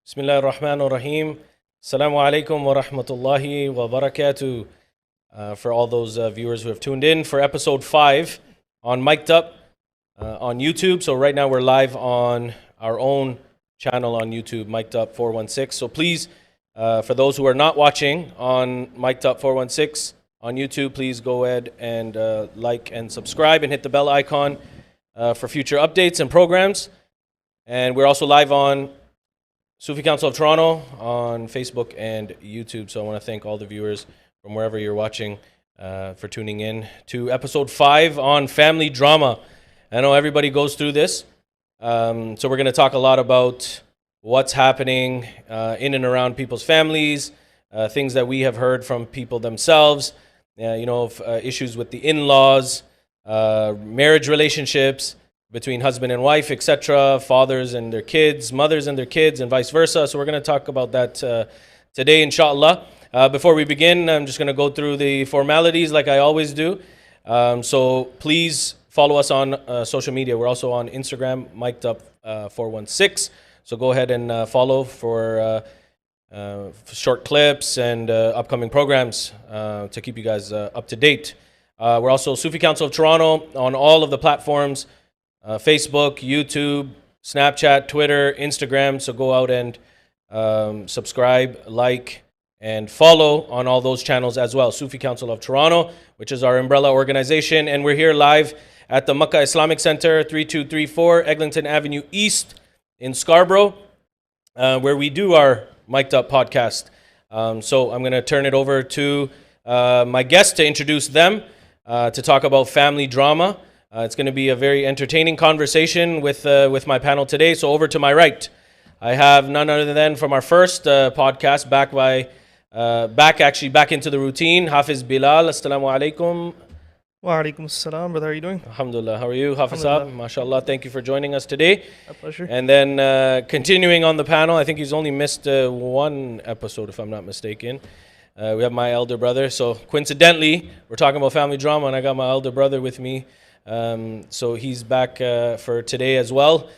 Bismillah ar-Rahman ar-Rahim. Assalamu alaikum wa rahmatullahi wa barakatuh. For all those viewers who have tuned in for episode 5 on Mic'd Up on YouTube. So right now we're live on our own channel on YouTube, Mic'd Up 416. So please, for those who are not watching on Mic'd Up 416 on YouTube, please go ahead and like and subscribe and hit the bell icon for future updates and programs. And we're also live on Sufi Council of Toronto on Facebook and YouTube. So I want to thank all the viewers from wherever you're watching for tuning in to episode 5 on family drama. I know everybody goes through this. So we're going to talk a lot about what's happening in and around people's families, things that we have heard from people themselves, issues with the in-laws, marriage relationships between husband and wife, etc., fathers and their kids, mothers and their kids, and vice versa. So we're going to talk about that today, inshallah. Before we begin, I'm just going to go through the formalities like I always do. So please follow us on social media. We're also on Instagram, Mic'd Up 416. So go ahead and follow for short clips and upcoming programs to keep you guys up to date. We're also Sufi Council of Toronto on all of the platforms. Facebook, YouTube, Snapchat, Twitter, Instagram. So go out and subscribe, like, and follow on all those channels as well. Sufi Council of Toronto, which is our umbrella organization. And we're here live at the Makkah Islamic Center, 3234 Eglinton Avenue East in Scarborough, where we do our Mic'd Up podcast. So I'm going to turn it over to my guests to introduce them to talk about family drama. It's going to be a very entertaining conversation with my panel today. So over to my right, I have none other than from our first podcast, back into the routine, Hafiz Bilal. Assalamu alaikum. Wa alaikum assalam, brother. How are you doing? Alhamdulillah. How are you, Hafiz Saab? MashaAllah. Thank you for joining us today. A pleasure. And then continuing on the panel, I think he's only missed one episode, if I'm not mistaken. We have my elder brother. So coincidentally, we're talking about family drama, and I got my elder brother with me. So he's back for today as well.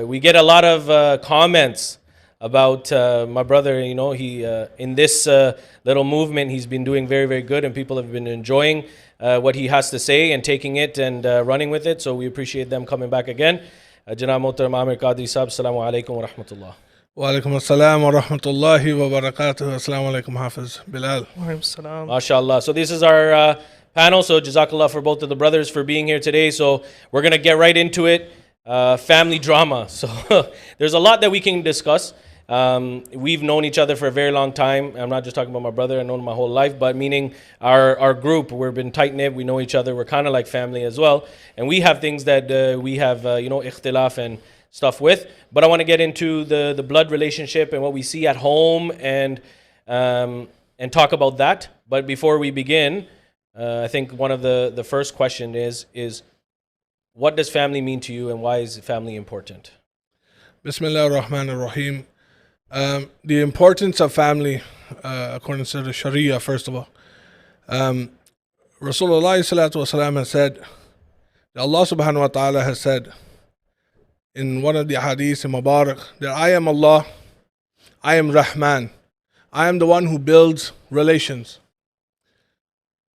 We get a lot of comments about my brother. You know, he in this little movement, he's been doing very, very good, and people have been enjoying what he has to say and taking it and running with it. So we appreciate them coming back again. Janab Mohtaram Aamer Qadri Saab, Assalamu alaikum wa rahmatullah. Wa alaikum assalam wa rahmatullahi wa barakatuh. Assalamu alaikum, Hafiz. Bilal. Wa alaikum assalam. MashaAllah. So this is our panel. So Jazakallah for both of the brothers for being here today. So we're going to get right into it. Family drama. So there's a lot that we can discuss. We've known each other for a very long time. I'm not just talking about my brother. I've known him my whole life, but meaning our group. We've been tight-knit. We know each other. We're kind of like family as well. And we have things that we have, ikhtilaf and stuff with. But I want to get into the blood relationship and what we see at home and talk about that. But before we begin, I think one of the first question is what does family mean to you and why is family important? Bismillah ar-Rahman ar-Rahim. The importance of family, according to the Sharia, first of all. Rasulullah salatu wasalam has said, that Allah subhanahu wa ta'ala has said in one of the hadiths in Mubarak, that I am Allah, I am Rahman. I am the one who builds relations.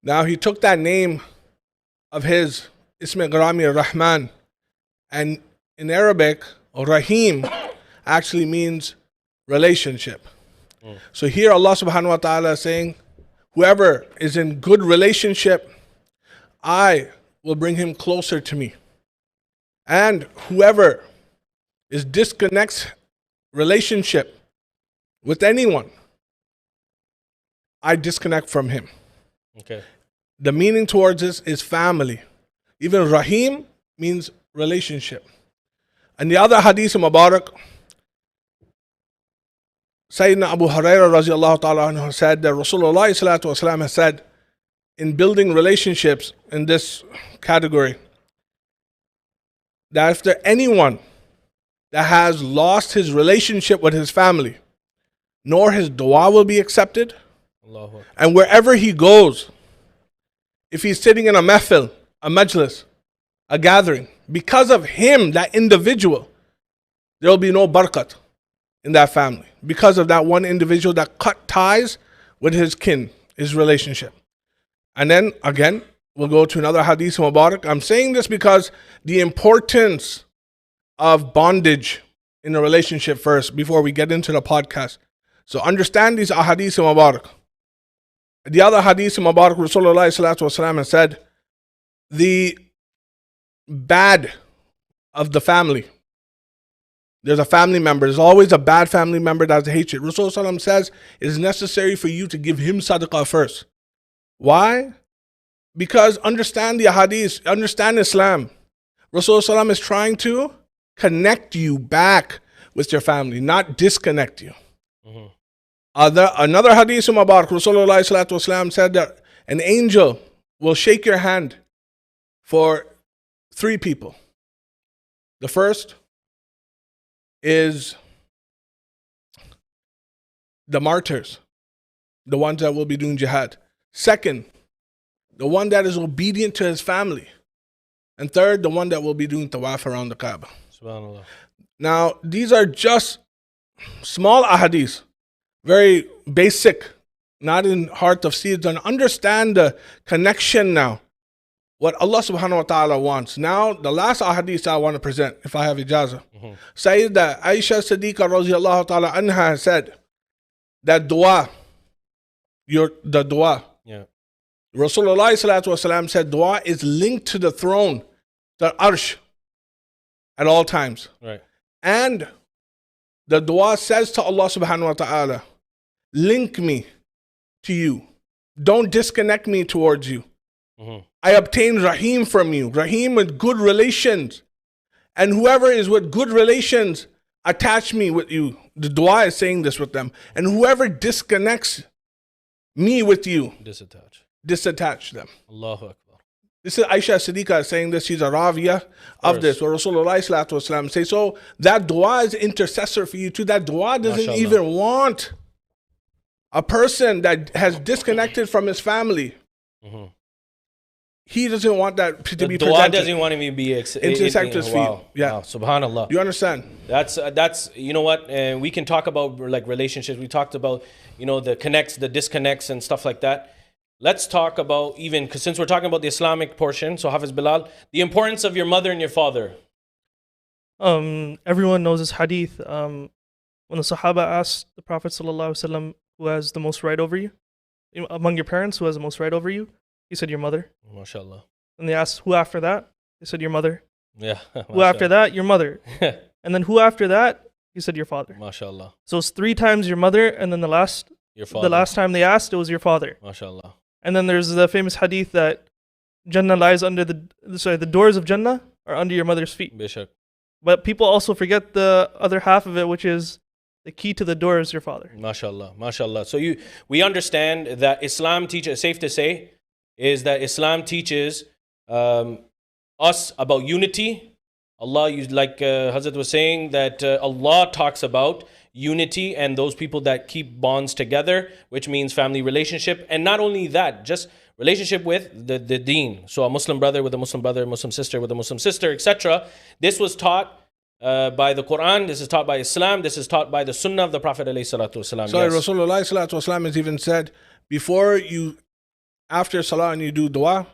Now he took that name of his, Ismi Garami Rahman, and in Arabic, Rahim actually means relationship. So here Allah subhanahu wa ta'ala is saying, whoever is in good relationship, I will bring him closer to me. And whoever is disconnects relationship with anyone, I disconnect from him. Okay. The meaning towards this is family. Even Rahim means relationship. And the other hadith of Mubarak, Sayyidina Abu Hurairah radiallahu ta'ala anhu said that Rasulullah sallallahu alaihi wasallam has said, in building relationships in this category, that if there anyone that has lost his relationship with his family, nor his dua will be accepted, and wherever he goes, if he's sitting in a mahfil, a majlis, a gathering, because of him, that individual, there will be no barakat. in that family because of that one individual that cut ties with his kin, his relationship. And then again, we'll go to another hadith Mubarak. I'm saying this because the importance of bondage in a relationship first before we get into the podcast. So understand these ahadith Mubarak. The other hadith Mubarak, Rasulullah sallallahu alaihi wasallam has said, the bad of the family. There's a family member. There's always a bad family member that has hatred. Rasulullah says it is necessary for you to give him sadaqah first. Why? Because understand the hadith, understand Islam. Rasulullah is trying to connect you back with your family, not disconnect you. Mm-hmm. Another hadith Mubarak, Rasulullah said that an angel will shake your hand for 3 people. The first is the martyrs, the ones that will be doing jihad. Second, the one that is obedient to his family. And third, the one that will be doing tawaf around the Kaaba. Subhanallah. Now, these are just small ahadith, very basic, not in heart of seeds. And understand the connection now, what Allah subhanahu wa ta'ala wants. Now, the last ahadith I want to present, if I have ijazah. Sayyidah Aisha Siddiqa radiallahu ta'ala anha said that dua, the dua, Yeah. Rasulullah sallallahu alaihi wasallam said dua is linked to the throne, the arsh, at all times. Right. And the dua says to Allah subhanahu wa ta'ala, link me to you. Don't disconnect me towards you. Mm-hmm. I obtain Rahim from you. Rahim with good relations. And whoever is with good relations, attach me with you. The dua is saying this with them. And whoever disconnects me with you, disattach them. Allahu Akbar. This is Aisha Siddiqa saying this. She's a ravia of this. Where Rasulullah sallallahu alaihi wasallam say, so that dua is intercessor for you too. That dua doesn't MashaAllah. even want a person that has disconnected from his family. Mm-hmm. He doesn't want that to be The dua presented. doesn't want to be Intersect his feet. Wow. Yeah. Wow. Subhanallah. You understand? That's you know what, we can talk about like relationships. We talked about, you know, the connects, the disconnects and stuff like that. Let's talk about, even because since we're talking about the Islamic portion, so Hafiz Bilal, the importance of your mother and your father. Everyone knows this hadith. When the Sahaba asked the Prophet ﷺ, who has the most right over you? Among your parents, who has the most right over you? He said, your mother. MashaAllah. And they asked, who after that? He said, your mother. Yeah. Who after that? Your mother. And then who after that? He said, your father. MashaAllah. So it's 3 times your mother, and then Your father. the last time they asked, it was your father. MashaAllah. And then there's the famous hadith that Jannah lies under the doors of Jannah are under your mother's feet. Bishak. But people also forget the other half of it, which is the key to the door is your father. MashaAllah. MashaAllah. So we understand that Islam teaches, safe to say, is that Islam teaches us about unity. Allah, like Hazrat was saying, that Allah talks about unity and those people that keep bonds together, which means family relationship. And not only that, just relationship with the deen. So a Muslim brother with a Muslim brother, Muslim sister with a Muslim sister, etc. This was taught by the Quran, this is taught by Islam, this is taught by the Sunnah of the Prophet ﷺ. Sorry, Yes. Rasulullah sallallahu alaihi wasallam has even said, after salah and you do dua,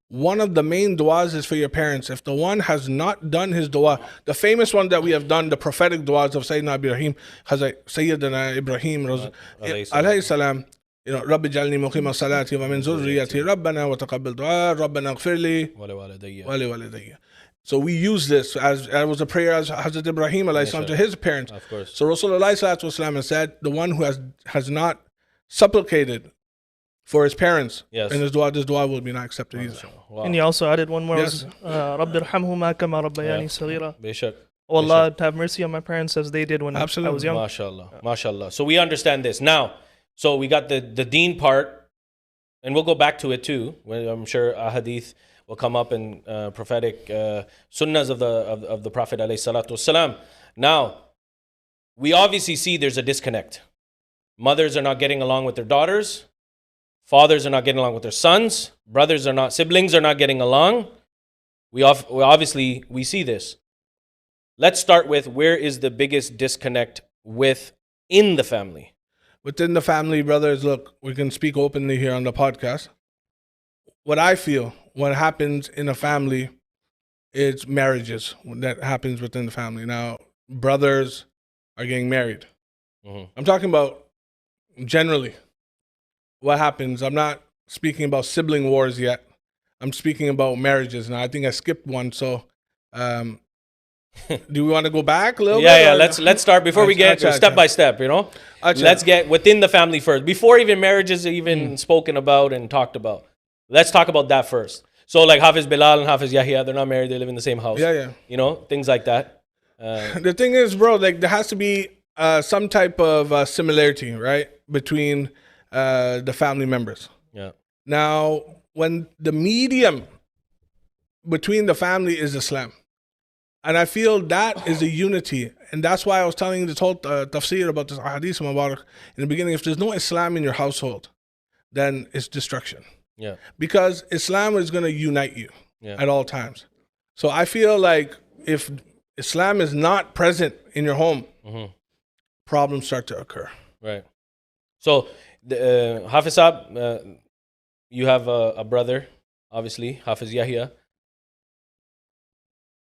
one of the main duas is for your parents. If the one has not done his dua, the famous one that we have done, the prophetic duas of Sayyidina Ibrahim, Sayyidina Ibrahim alayhi salam, you know, Rabbi jalni muqima salati wa min zurriyati Rabbana wa taqabbal dua, Rabbana ighfir li wa li walidayya. So we use this as was a prayer as Hazrat Ibrahim alayhi salam to his parents. Of course. So Rasulullah sallallahu alaihi wasallam has said, the one who has not supplicated for his parents, Yes. and this dua will be not accepted either. Wow. And he also added one more. Yes. Rabbi irhamhuma kama rabbayani saghira. Bishak. Oh Allah, have mercy on my parents as they did when I was Absolutely. young. MashaAllah. MashaAllah. So we understand this. Now, so we got the deen part, and we'll go back to it too. I'm sure a hadith will come up in prophetic sunnahs of the Prophet alayhi salatu wasalam. Now, we obviously see there's a disconnect. Mothers are not getting along with their daughters. Fathers are not getting along with their sons. Siblings are not getting along. We obviously see this. Let's start with, where is the biggest disconnect within the family? Within the family, brothers, look, we can speak openly here on the podcast. What I feel, what happens in a family, is marriages that happens within the family. Now, brothers are getting married. Mhm. I'm talking about generally what happens. I'm not speaking about sibling wars yet. I'm speaking about marriages. Now, I think I skipped one. So, do we want to go back a little bit? Yeah. or- Let's start before we get Acha, step acha. by step. Acha. Let's get within the family first, before even marriages are even spoken about and talked about. Let's talk about that first. So, like Hafiz Bilal and Hafiz Yahya, they're not married; they live in the same house. Yeah. Things like that. The thing is, bro, like there has to be some type of similarity, right, between the family members. Yeah. Now, when the medium between the family is Islam, and I feel that is a unity, and that's why I was telling you this whole tafsir about this hadith Mubarak in the beginning. If there's no Islam in your household, then it's destruction. Yeah. Because Islam is going to unite you Yeah. at all times. So I feel like if Islam is not present in your home, problems start to occur. Right. So, Hafiz Saab, you have a brother, obviously, Hafiz Yahya.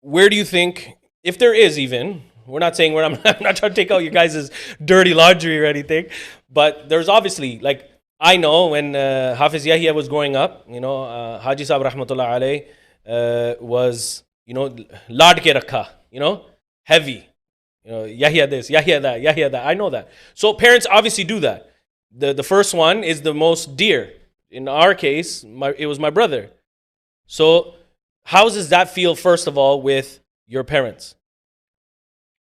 Where do you think, if there is even, we're not saying I'm not trying to take out your guys' dirty laundry or anything, but there's obviously, like, I know when Hafiz Yahya was growing up, Haji Saab Rahmatullah alayh was, laad ke rakha, heavy. Yahya this, Yahya that. I know that. So parents obviously do that. The first one is the most dear. In our case, it was my brother. So how does that feel, first of all, with your parents?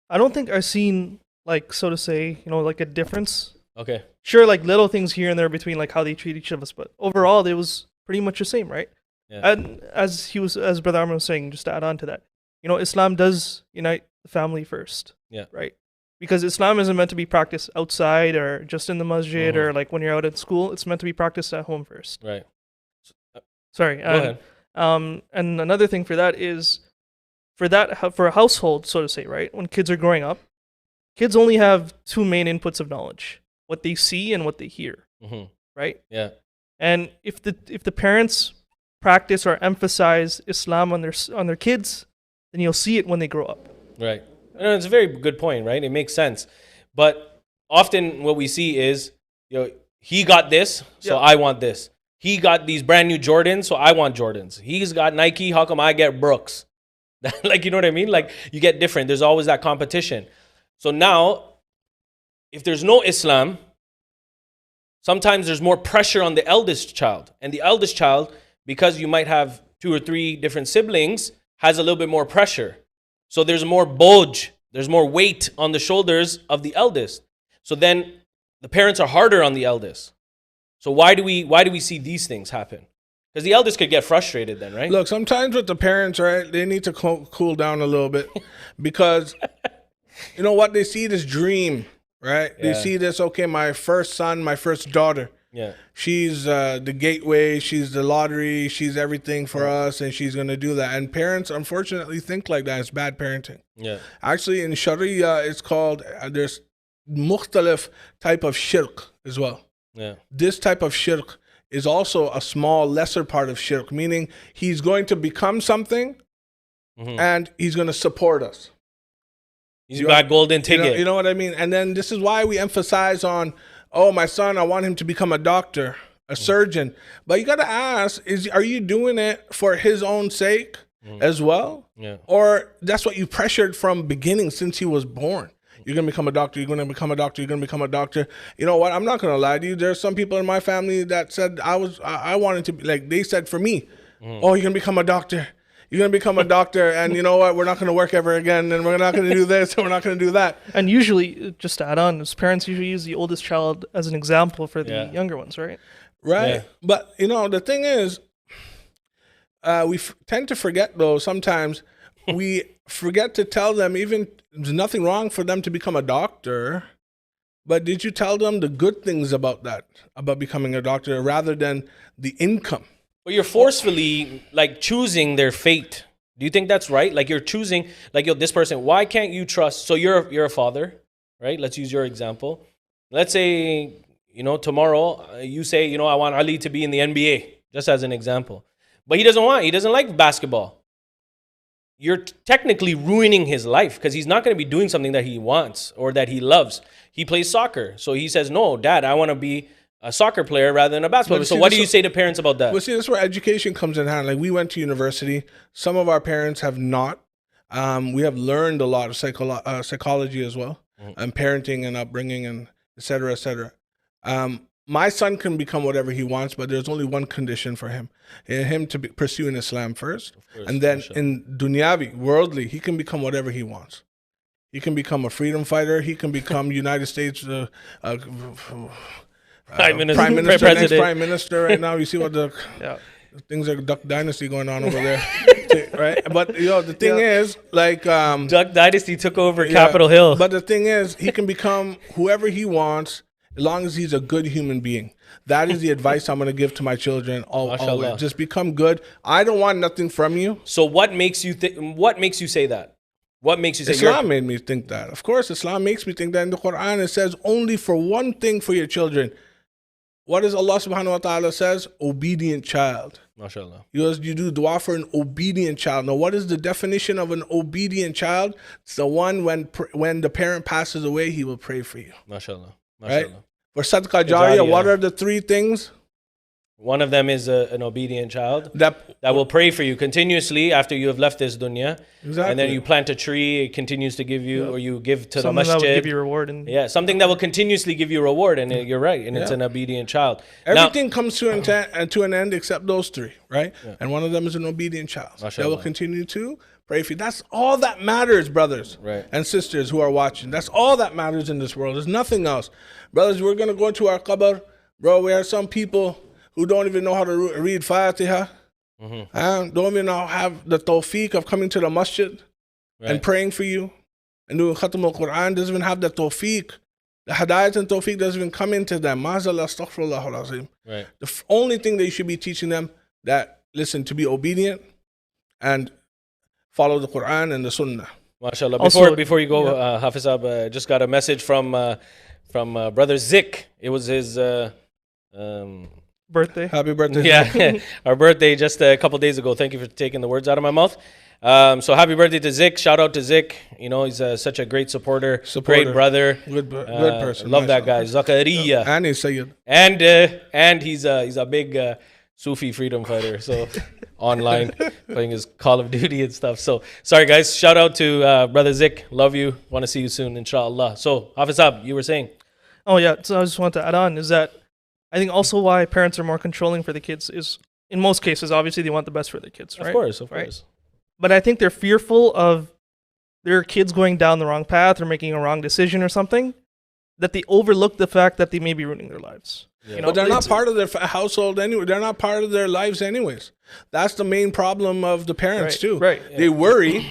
I don't think I've seen, like, so to say, like a difference. Okay. Sure, like little things here and there between like how they treat each of us, but overall it was pretty much the same, right? Yeah. And as Brother Aamer was saying, just to add on to that, Islam does unite the family first. Yeah. Right? Because Islam isn't meant to be practiced outside or just in the masjid or like when you're out at school. It's meant to be practiced at home first. Right. Sorry. Go ahead. And another thing for that is, for a household, so to say, right? When kids are growing up, kids only have two main inputs of knowledge: what they see and what they hear. Right? Yeah. And if the parents practice or emphasize Islam on their kids, then you'll see it when they grow up. Right. It's a very good point, right? It makes sense. But often what we see is, he got this, so I want this. He got these brand new Jordans, so I want Jordans. He's got Nike, how come I get Brooks? Like, you know what I mean? Like, you get different. There's always that competition. So now, if there's no Islam, sometimes there's more pressure on the eldest child. And the eldest child, because you might have 2 or 3 different siblings, has a little bit more pressure. So there's more boj, there's more weight on the shoulders of the eldest. So then the parents are harder on the eldest. So why do we see these things happen? Because the eldest could get frustrated then, right? Look, sometimes with the parents, right, they need to cool down a little bit because, what, they see this dream, right? They see this, okay, my first son, my first daughter. Yeah. She's the gateway, she's the lottery, she's everything for us, and she's going to do that. And parents, unfortunately, think like that. It's bad parenting. Yeah. Actually, in Sharia, it's called, there's mukhtalif type of shirk as well. Yeah. This type of shirk is also a small, lesser part of shirk, meaning he's going to become something and he's going to support us. He's got golden ticket. You know what I mean? And then this is why we emphasize on, oh, my son, I want him to become a doctor, a surgeon. But you got to ask, are you doing it for his own sake as well? Yeah. Or that's what you pressured from beginning since he was born? You're going to become a doctor, you're going to become a doctor, you're going to become a doctor. You know what? I'm not going to lie to you. There's some people in my family that said I wanted to be, like, they said for me, oh, you're going to become a doctor. You're going to become a doctor, and you know what? We're not going to work ever again, and we're not going to do this, and we're not going to do that. And usually, just to add on, as parents usually use the oldest child as an example for the younger ones, right? Right. Yeah. But, the thing is, we tend to forget, though, sometimes we forget to tell them, even there's nothing wrong for them to become a doctor, but did you tell them the good things about that, about becoming a doctor, rather than the income? But you're forcefully, like, choosing their fate. Do you think that's right? Like, you're choosing, like, this person, why can't you trust? So you're a father, right? Let's use your example. Let's say, tomorrow you say, I want Ali to be in the NBA, just as an example. But he doesn't like basketball. You're technically ruining his life because he's not going to be doing something that he wants or that he loves. He plays soccer. So he says, no, Dad, I want to be a soccer player rather than a basketball player. So what do you say to parents about that? Well, see, that's where education comes in hand. Like, we went to university. Some of our parents have not. We have learned a lot of psychology as well, and parenting and upbringing and et cetera, et cetera. My son can become whatever he wants, but there's only one condition for him to pursue in Islam first. And then in dunyavi, worldly, he can become whatever he wants. He can become a freedom fighter. He can become United States Prime Minister, next Prime Minister right now. You see what the things like Duck Dynasty going on over there, right? But the thing is, like, Duck Dynasty took over Capitol Hill. But the thing is, he can become whoever he wants as long as he's a good human being. That is the advice I'm going to give to my children. Always. Just become good. I don't want nothing from you. So what makes you what makes you say that? What makes you say Islam made me think that? Of course, Islam makes me think that. In the Quran, it says only for one thing for your children. What does Allah subhanahu wa ta'ala says? Obedient child. MashaAllah. You do dua for an obedient child. Now, what is the definition of an obedient child? It's the one when the parent passes away, he will pray for you. MashaAllah. Right? For sadaqah jariyah, what are the three things? One of them is an obedient child that will pray for you continuously after you have left this dunya. Exactly. And then you plant a tree, it continues to give you, or you give to the masjid. Something that will give you reward. Something that will continuously give you reward. And you're right. And it's an obedient child. Everything comes to an end except those three, right? Yeah. And one of them is an obedient child. That will continue to pray for you. That's all that matters, brothers and sisters who are watching. That's all that matters in this world. There's nothing else. Brothers, we're going to go into our qabr. Bro, we have some people who don't even know how to read Fatiha, don't even have the tawfiq of coming to the masjid and praying for you and doing khatam al-Quran, doesn't even have the tawfiq. The hidayat and tawfiq doesn't even come into them. The only thing that you should be teaching them listen, to be obedient and follow the Quran and the Sunnah. MashaAllah. Before you go, Hafiz, just got a message from Brother Zik. It was his... birthday. Happy birthday. Yeah, our birthday just a couple days ago. Thank you for taking the words out of my mouth. So happy birthday to Zik. Shout out to Zik. He's such a great supporter. Great brother. Good person. Love that guy. Zakaria. And he's Sayyid. And he's a big Sufi freedom fighter. So online playing his Call of Duty and stuff. So sorry guys. Shout out to Brother Zik. Love you. Want to see you soon, inshallah. So Hafiz, you were saying? Oh yeah. So I just want to add on is that I think also why parents are more controlling for the kids is, in most cases, obviously they want the best for their kids, right? Of course. But I think they're fearful of their kids going down the wrong path or making a wrong decision or something, that they overlook the fact that they may be ruining their lives. Yeah. But they're not part of their household anyway. They're not part of their lives anyways. That's the main problem of the parents too. Right. They worry.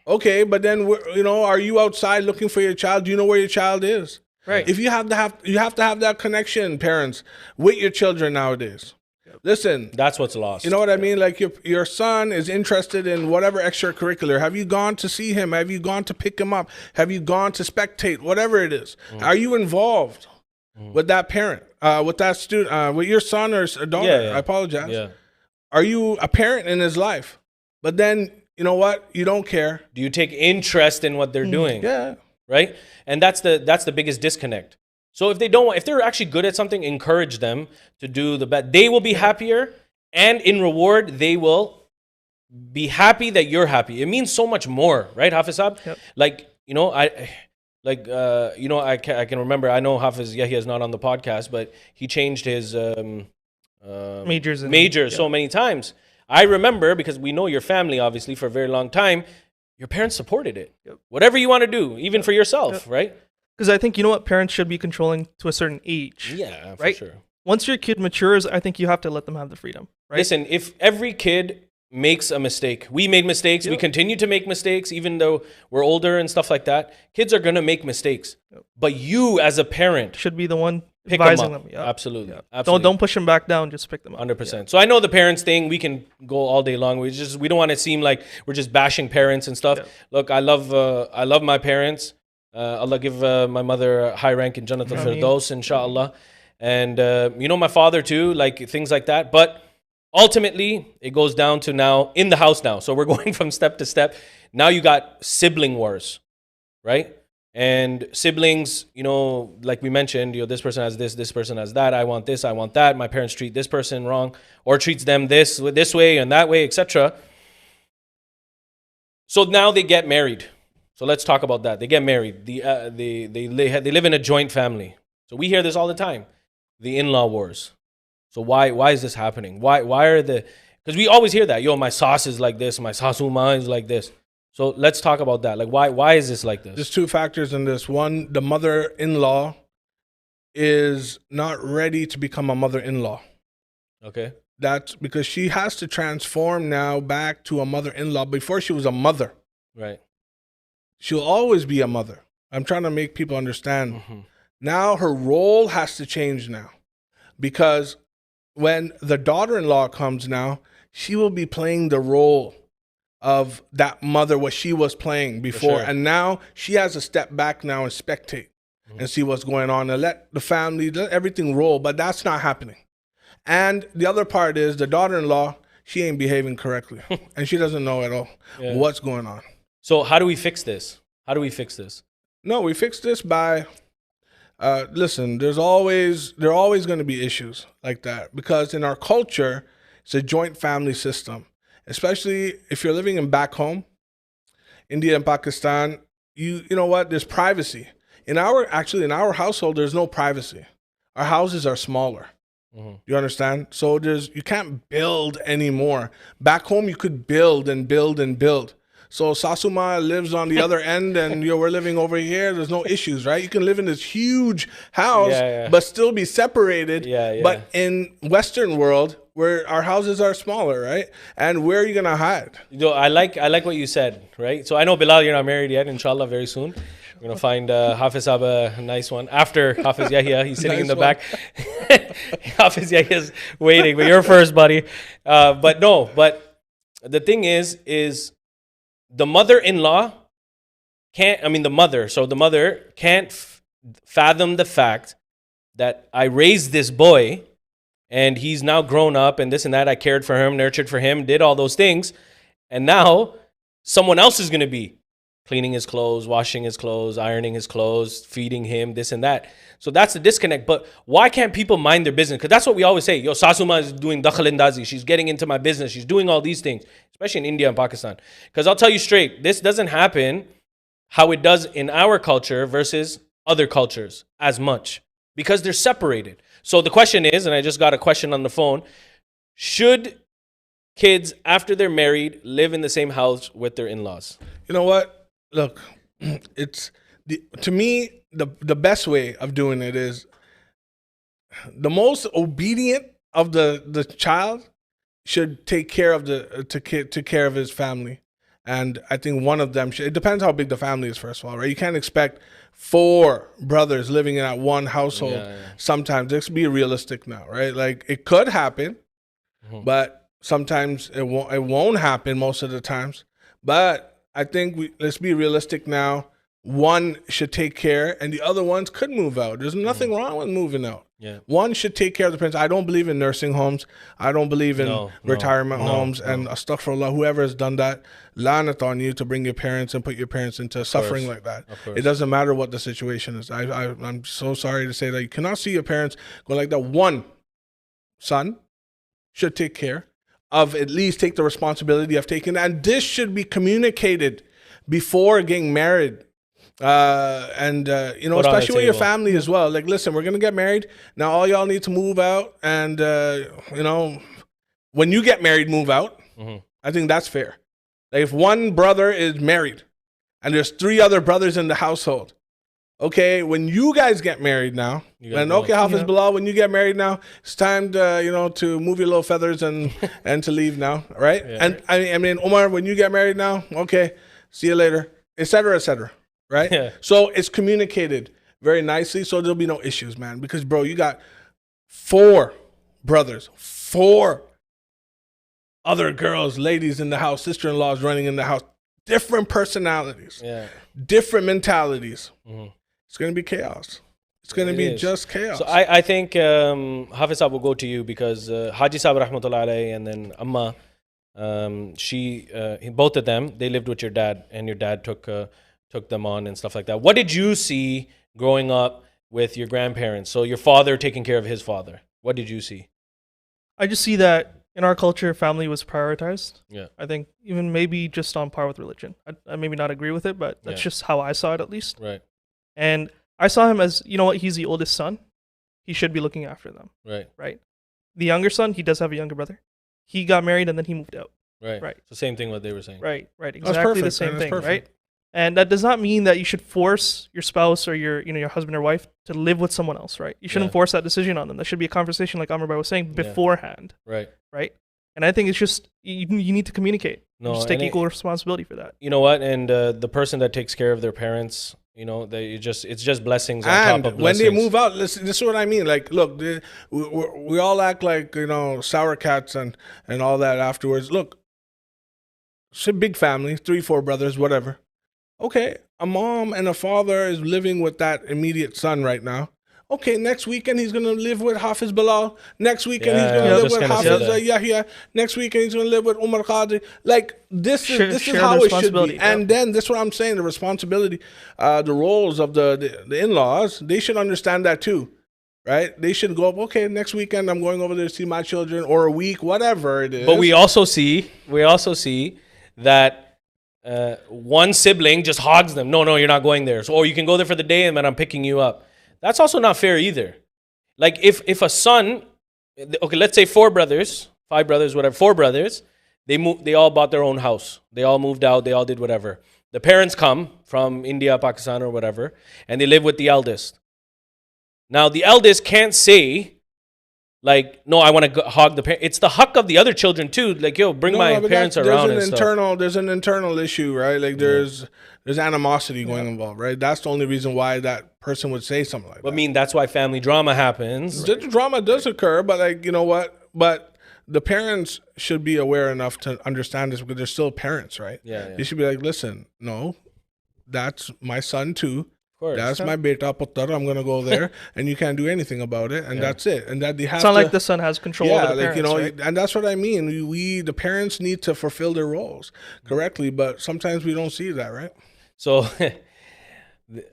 Okay, but then are you outside looking for your child? Do you know where your child is? Right. If you have to have that connection, parents, with your children nowadays. Listen, that's what's lost. You know what I mean? Like your son is interested in whatever extracurricular. Have you gone to see him? Have you gone to pick him up? Have you gone to spectate? Whatever it is. Are you involved with that parent, with that student, with your son or daughter? I apologize. Yeah. Are you a parent in his life? But then, you know what? You don't care. Do you take interest in what they're doing? Yeah. Right? And that's the biggest disconnect. So if they're actually good at something, encourage them to do the best. They will be happier, and in reward, they will be happy that you're happy. It means so much more, right, Hafiz? Yep. I can remember. I know Hafiz Yahya is not on the podcast, but he changed his majors so many times. I remember, because we know your family obviously for a very long time. Your parents supported it. Yep. Whatever you want to do, even for yourself, right? Because I think, parents should be controlling to a certain age. Yeah, right? For sure. Once your kid matures, I think you have to let them have the freedom, right? Listen, if every kid makes a mistake, we made mistakes, we continue to make mistakes, even though we're older and stuff like that, kids are going to make mistakes. Yep. But you, as a parent, should be the one advising them. Yep. Absolutely. Yep. Absolutely. Don't push them back down, just pick them up. 100%. Yeah. So I know the parents thing, we can go all day long. We don't want to seem like we're just bashing parents and stuff. Yeah. Look, I love my parents. Allah give my mother a high rank in Jannat Ameen. al-Firdaus, inshallah. And my father too, like things like that. But ultimately, it goes down to now in the house now. So we're going from step to step. Now you got sibling wars, right? And siblings, like we mentioned, this person has this person has that. I want this, I want that. My parents treat this person wrong or treats them this way and that way, etc. So now they get married. So let's talk about that. They get married. They live in a joint family. So we hear this all the time. The in-law wars. So why is this happening? Why are because we always hear that. My sauce is like this, my sasuma is like this. So let's talk about that. Like why is this like this? There's two factors in this. One, the mother-in-law is not ready to become a mother-in-law. Okay. That's because she has to transform now back to a mother-in-law. Before she was a mother. Right. She'll always be a mother. I'm trying to make people understand. Mm-hmm. Now her role has to change now. Because when the daughter-in-law comes now, she will be playing the role of that mother, what she was playing before. Sure. And now she has to step back now and spectate and see what's going on and let the family, let everything roll. But that's not happening. And the other part is the daughter-in-law, she ain't behaving correctly. And she doesn't know at all what's going on. So how do we fix this? No, we fix this by, listen, there are always going to be issues like that. Because in our culture, it's a joint family system. Especially if you're living in back home, India and Pakistan, you know what? There's privacy. In our household, there's no privacy. Our houses are smaller. Mm-hmm. You understand? So you can't build anymore. Back home, you could build and build and build. So Sasuma lives on the other end and we're living over here. There's no issues, right? You can live in this huge house, but still be separated. Yeah. But in Western world, where our houses are smaller, right? And where are you going to hide? I like what you said, right? So I know, Bilal, you're not married yet, inshallah, very soon. We're going to find Hafiz a nice one. After Hafiz Yahya, he's sitting in the back. Hafiz Yahya's waiting, but you're first, buddy. But the thing is the mother-in-law the mother can't fathom the fact that I raised this boy and he's now grown up and this and that. I cared for him, nurtured for him, did all those things. And now someone else is going to be cleaning his clothes, washing his clothes, ironing his clothes, feeding him, this and that. So that's the disconnect. But why can't people mind their business? Because that's what we always say. Sasuma is doing dakhal indazi. She's getting into my business. She's doing all these things, especially in India and Pakistan. Because I'll tell you straight, this doesn't happen how it does in our culture versus other cultures as much. Because they're separated. So the question is, and I just got a question on the phone, should kids, after they're married, live in the same house with their in-laws? You know what? Look, to me, the best way of doing it is the most obedient of the child should take care of take care of his family. And I think one of them it depends how big the family is, first of all, right? You can't expect 4 brothers living in that one household. Sometimes. Let's be realistic now, right? Like it could happen, but sometimes it won't happen most of the times. But I think let's be realistic now. One should take care and the other ones could move out. There's nothing wrong with moving out. Yeah. One should take care of the parents. I don't believe in nursing homes. I don't believe in retirement homes. And astaghfirullah, whoever has done that, lanat on you to bring your parents and put your parents into suffering like that. It doesn't matter what the situation is. I'm so sorry to say that you cannot see your parents go like that. One son should take care of, at least take the responsibility of taking that. And this should be communicated before getting married. Especially with your family as well. Like, listen, we're going to get married. Now all y'all need to move out. And, when you get married, move out. I think that's fair. Like if one brother is married and there's 3 other brothers in the household, okay, when you guys get married now, and Hafiz Bilal, when you get married now, it's time to, to move your little feathers and to leave now, right? And I mean, Omar, when you get married now, okay, see you later, et cetera, right? So it's communicated very nicely, so there'll be no issues, man. Because, bro, you got 4 brothers, 4 other girls, ladies in the house, sister-in-laws running in the house. different personalities, Yeah. different mentalities. Mhm. It's going to be chaos. It's going to It be is. just chaos. So I think Hafiz Sahib will go to you because Haji Sahib rahmatullah alayhi and then Amma, both of them, they lived with your dad, and your dad took them on and stuff like that. What did you see growing up with your grandparents? So your father taking care of his father. What did you see? I just see that in our culture, family was prioritized. Yeah. I think even maybe just on par with religion. I maybe not agree with it, but that's Yeah. just how I saw it at least. Right. And I saw him as, you know what, he's the oldest son. He should be looking after them, Right. right? The younger son, he does have a younger brother. He got married and then he moved out. Right. Right. So same thing what they were saying. Right. That's Exactly the perfect, same man. That's thing, perfect. right? And that does not mean that you should force your spouse or your husband or wife to live with someone else, right? You shouldn't Yeah. force that decision on them. That should be a conversation, like Aamer was saying, Yeah. beforehand, Right. right? And I think it's just you need to communicate. No, Just take and equal responsibility for that. you know what? And the person that takes care of their parents, it's just blessings on And top of when blessings. they move out, listen, this is what I mean. Like, look, we all act like, sour cats and all that afterwards. Look, it's a big family, 3-4 brothers, whatever. Okay, a mom and a father is living with that immediate son right now. Okay, next weekend he's gonna live with Hafiz Bilal. Next weekend he's Yeah, gonna I was live just with gonna say Hafiz that. Yahya. Next weekend he's gonna live with Omar Qadri. Like this is Share how the it should responsibility, be. yeah. And then that's what I'm saying. The responsibility, the roles of the in-laws, they should understand that too, right? They should go up. Okay, next weekend I'm going over there to see my children, or a week, whatever it is. But we also see that one sibling just hogs them. No, you're not going there. So, or you can go there for the day, and then I'm picking you up. That's also not fair either. Like if a son, okay, let's say 4 brothers, 5 brothers, whatever, 4 brothers, they all bought their own house. They all moved out. They all did whatever. The parents come from India, Pakistan, or whatever, and they live with the eldest. Now the eldest can't say, like, no, I want to hog the parent. It's the haq of the other children too. Like, yo, bring my but parents there's around an and stuff. there's an internal issue, right? Like there's animosity going involved, right? That's the only reason why that person would say something like I that. mean, that's why family drama happens. The drama does occur, but like, you know what? But the parents should be aware enough to understand this because they're still parents, right? Yeah. They should be like, listen, no, that's my son too. Of course. That's my beta puttar. I'm gonna go there, and you can't do anything about it, and that's it. And that they have It's not to, like the son has control over the parents, right? and that's what I mean. We the parents need to fulfill their roles correctly, but sometimes we don't see that, right? So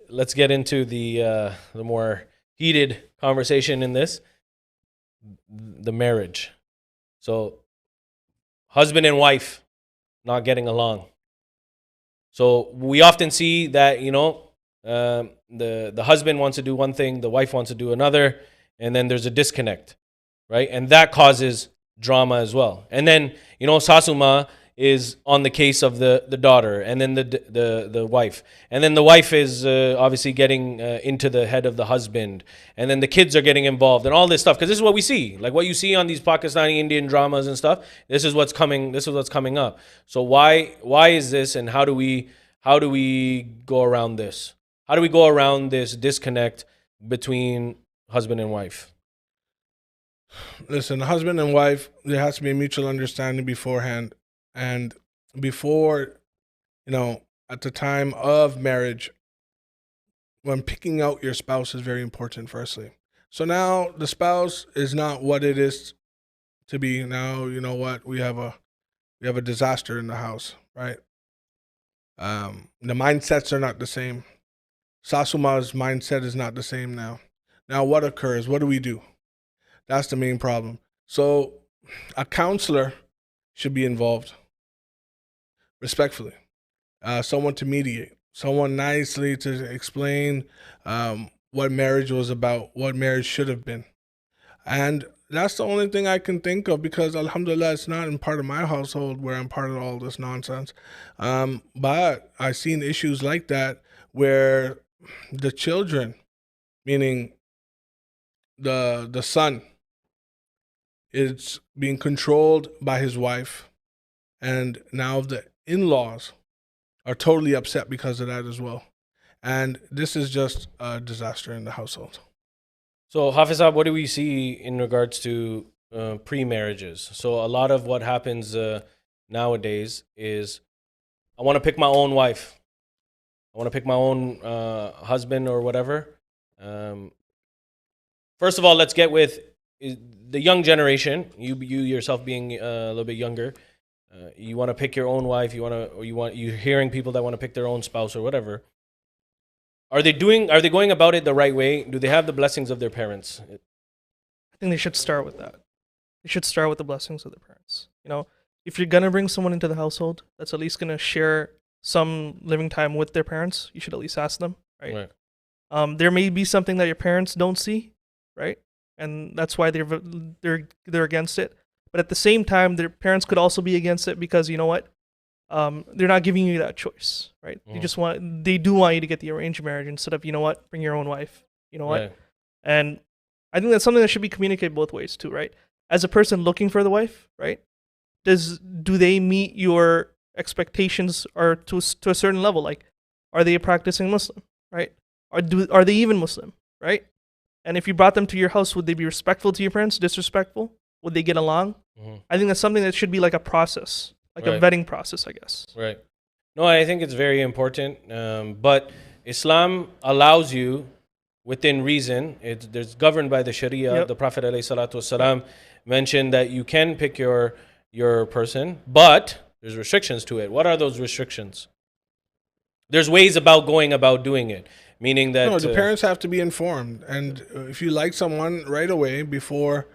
let's get into the more heated conversation in this. The marriage. So husband and wife not getting along. So we often see that, the husband wants to do one thing, the wife wants to do another, and then there's a disconnect, right? And that causes drama as well. And then, Sasuma is on the case of the daughter, and then the wife, and then the wife is obviously getting into the head of the husband, and then the kids are getting involved and all this stuff, because this is what we see, like what you see on these Pakistani Indian dramas and stuff. This is what's coming up. So why is this, and how do we go around this? How do we go around this disconnect between husband and wife? Listen, husband and wife, there has to be a mutual understanding beforehand. And before, at the time of marriage, when picking out your spouse is very important, firstly. So now the spouse is not what it is to be. Now, you know what? We have a disaster in the house, right? The mindsets are not the same. Sasuma's mindset is not the same now. Now what occurs? What do we do? That's the main problem. So a counselor should be involved, respectfully. Someone to mediate, someone nicely to explain what marriage was about, what marriage should have been. And that's the only thing I can think of, because alhamdulillah, it's not in part of my household where I'm part of all this nonsense. But I've seen issues like that where the children, meaning the son, is being controlled by his wife, and now the in-laws are totally upset because of that as well. And this is just a disaster in the household. So, Hafiz, what do we see in regards to pre-marriages? So, a lot of what happens nowadays is I want to pick my own wife. I want to pick my own husband or whatever. First of all, let's get with the young generation. You yourself being a little bit younger. You want to pick your own wife. You're hearing people that want to pick their own spouse or whatever. Are they going about it the right way? Do they have the blessings of their parents? I think they should start with that. They should start with the blessings of their parents. You know, if you're gonna bring someone into the household that's at least gonna share some living time with their parents, you should at least ask them, right? There may be something that your parents don't see, right? And that's why they're against it. But at the same time, their parents could also be against it because you know what? They're not giving you that choice, right? They do want you to get the arranged marriage instead of, you know what, bring your own wife. You know what? Right. And I think that's something that should be communicated both ways too, right? As a person looking for the wife, right? Do they meet your expectations or to a certain level? Like, are they a practicing Muslim, right? Are they even Muslim, right? And if you brought them to your house, would they be respectful to your parents? Disrespectful? Would they get along? I think that's something that should be like a process, like a vetting process, I guess. Right. No, I think it's very important. But Islam allows you, within reason, there's governed by the Sharia. Yep. The Prophet ﷺ mentioned that you can pick your person, but there's restrictions to it. What are those restrictions? There's ways about going about doing it, meaning that... No, the parents have to be informed. And if you like someone right away before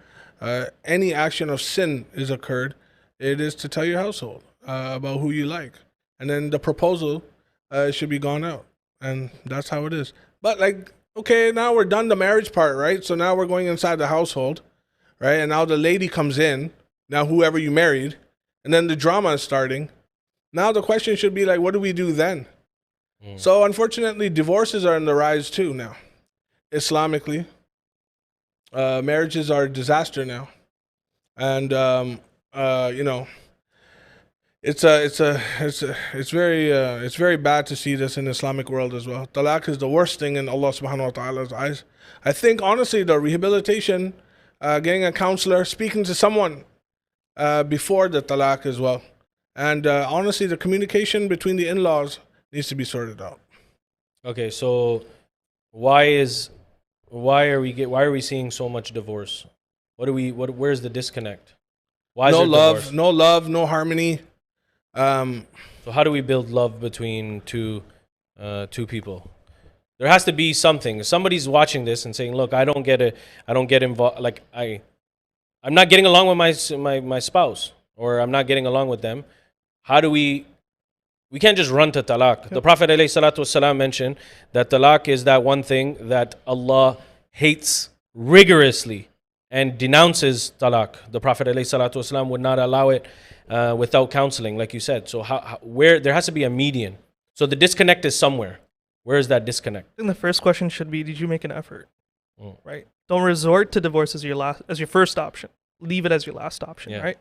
any action of sin is occurred, it is to tell your household about who you like. And then the proposal should be gone out. And that's how it is. But like, okay, now we're done the marriage part, right? So now we're going inside the household, right? And now the lady comes in, now whoever you married, and then the drama is starting. Now the question should be like, what do we do then? So unfortunately, divorces are on the rise too now. Islamically, marriages are a disaster now. And, you know, it's very bad to see this in the Islamic world as well. Talaq is the worst thing in Allah subhanahu wa ta'ala's eyes. I think honestly the rehabilitation, getting a counselor, speaking to someone before the talaq as well. And honestly the communication between the in-laws needs to be sorted out. Okay, so why are we seeing so much divorce? Where's the disconnect? Why is No there divorce? love, no harmony. So how do we build love between two people? There has to be something. Somebody's watching this and saying, "Look, I don't get involved. Like I'm not getting along with my spouse, or I'm not getting along with them. How do we can't just run to talaq." Yep. The Prophet ﷺ mentioned that talaq is that one thing that Allah hates rigorously and denounces talaq. The Prophet ﷺ would not allow it without counseling, like you said. So where there has to be a median. So the disconnect is somewhere. Where is that disconnect? I think the first question should be, did you make an effort? Right? Don't resort to divorce as your first option. Leave it as your last option, right?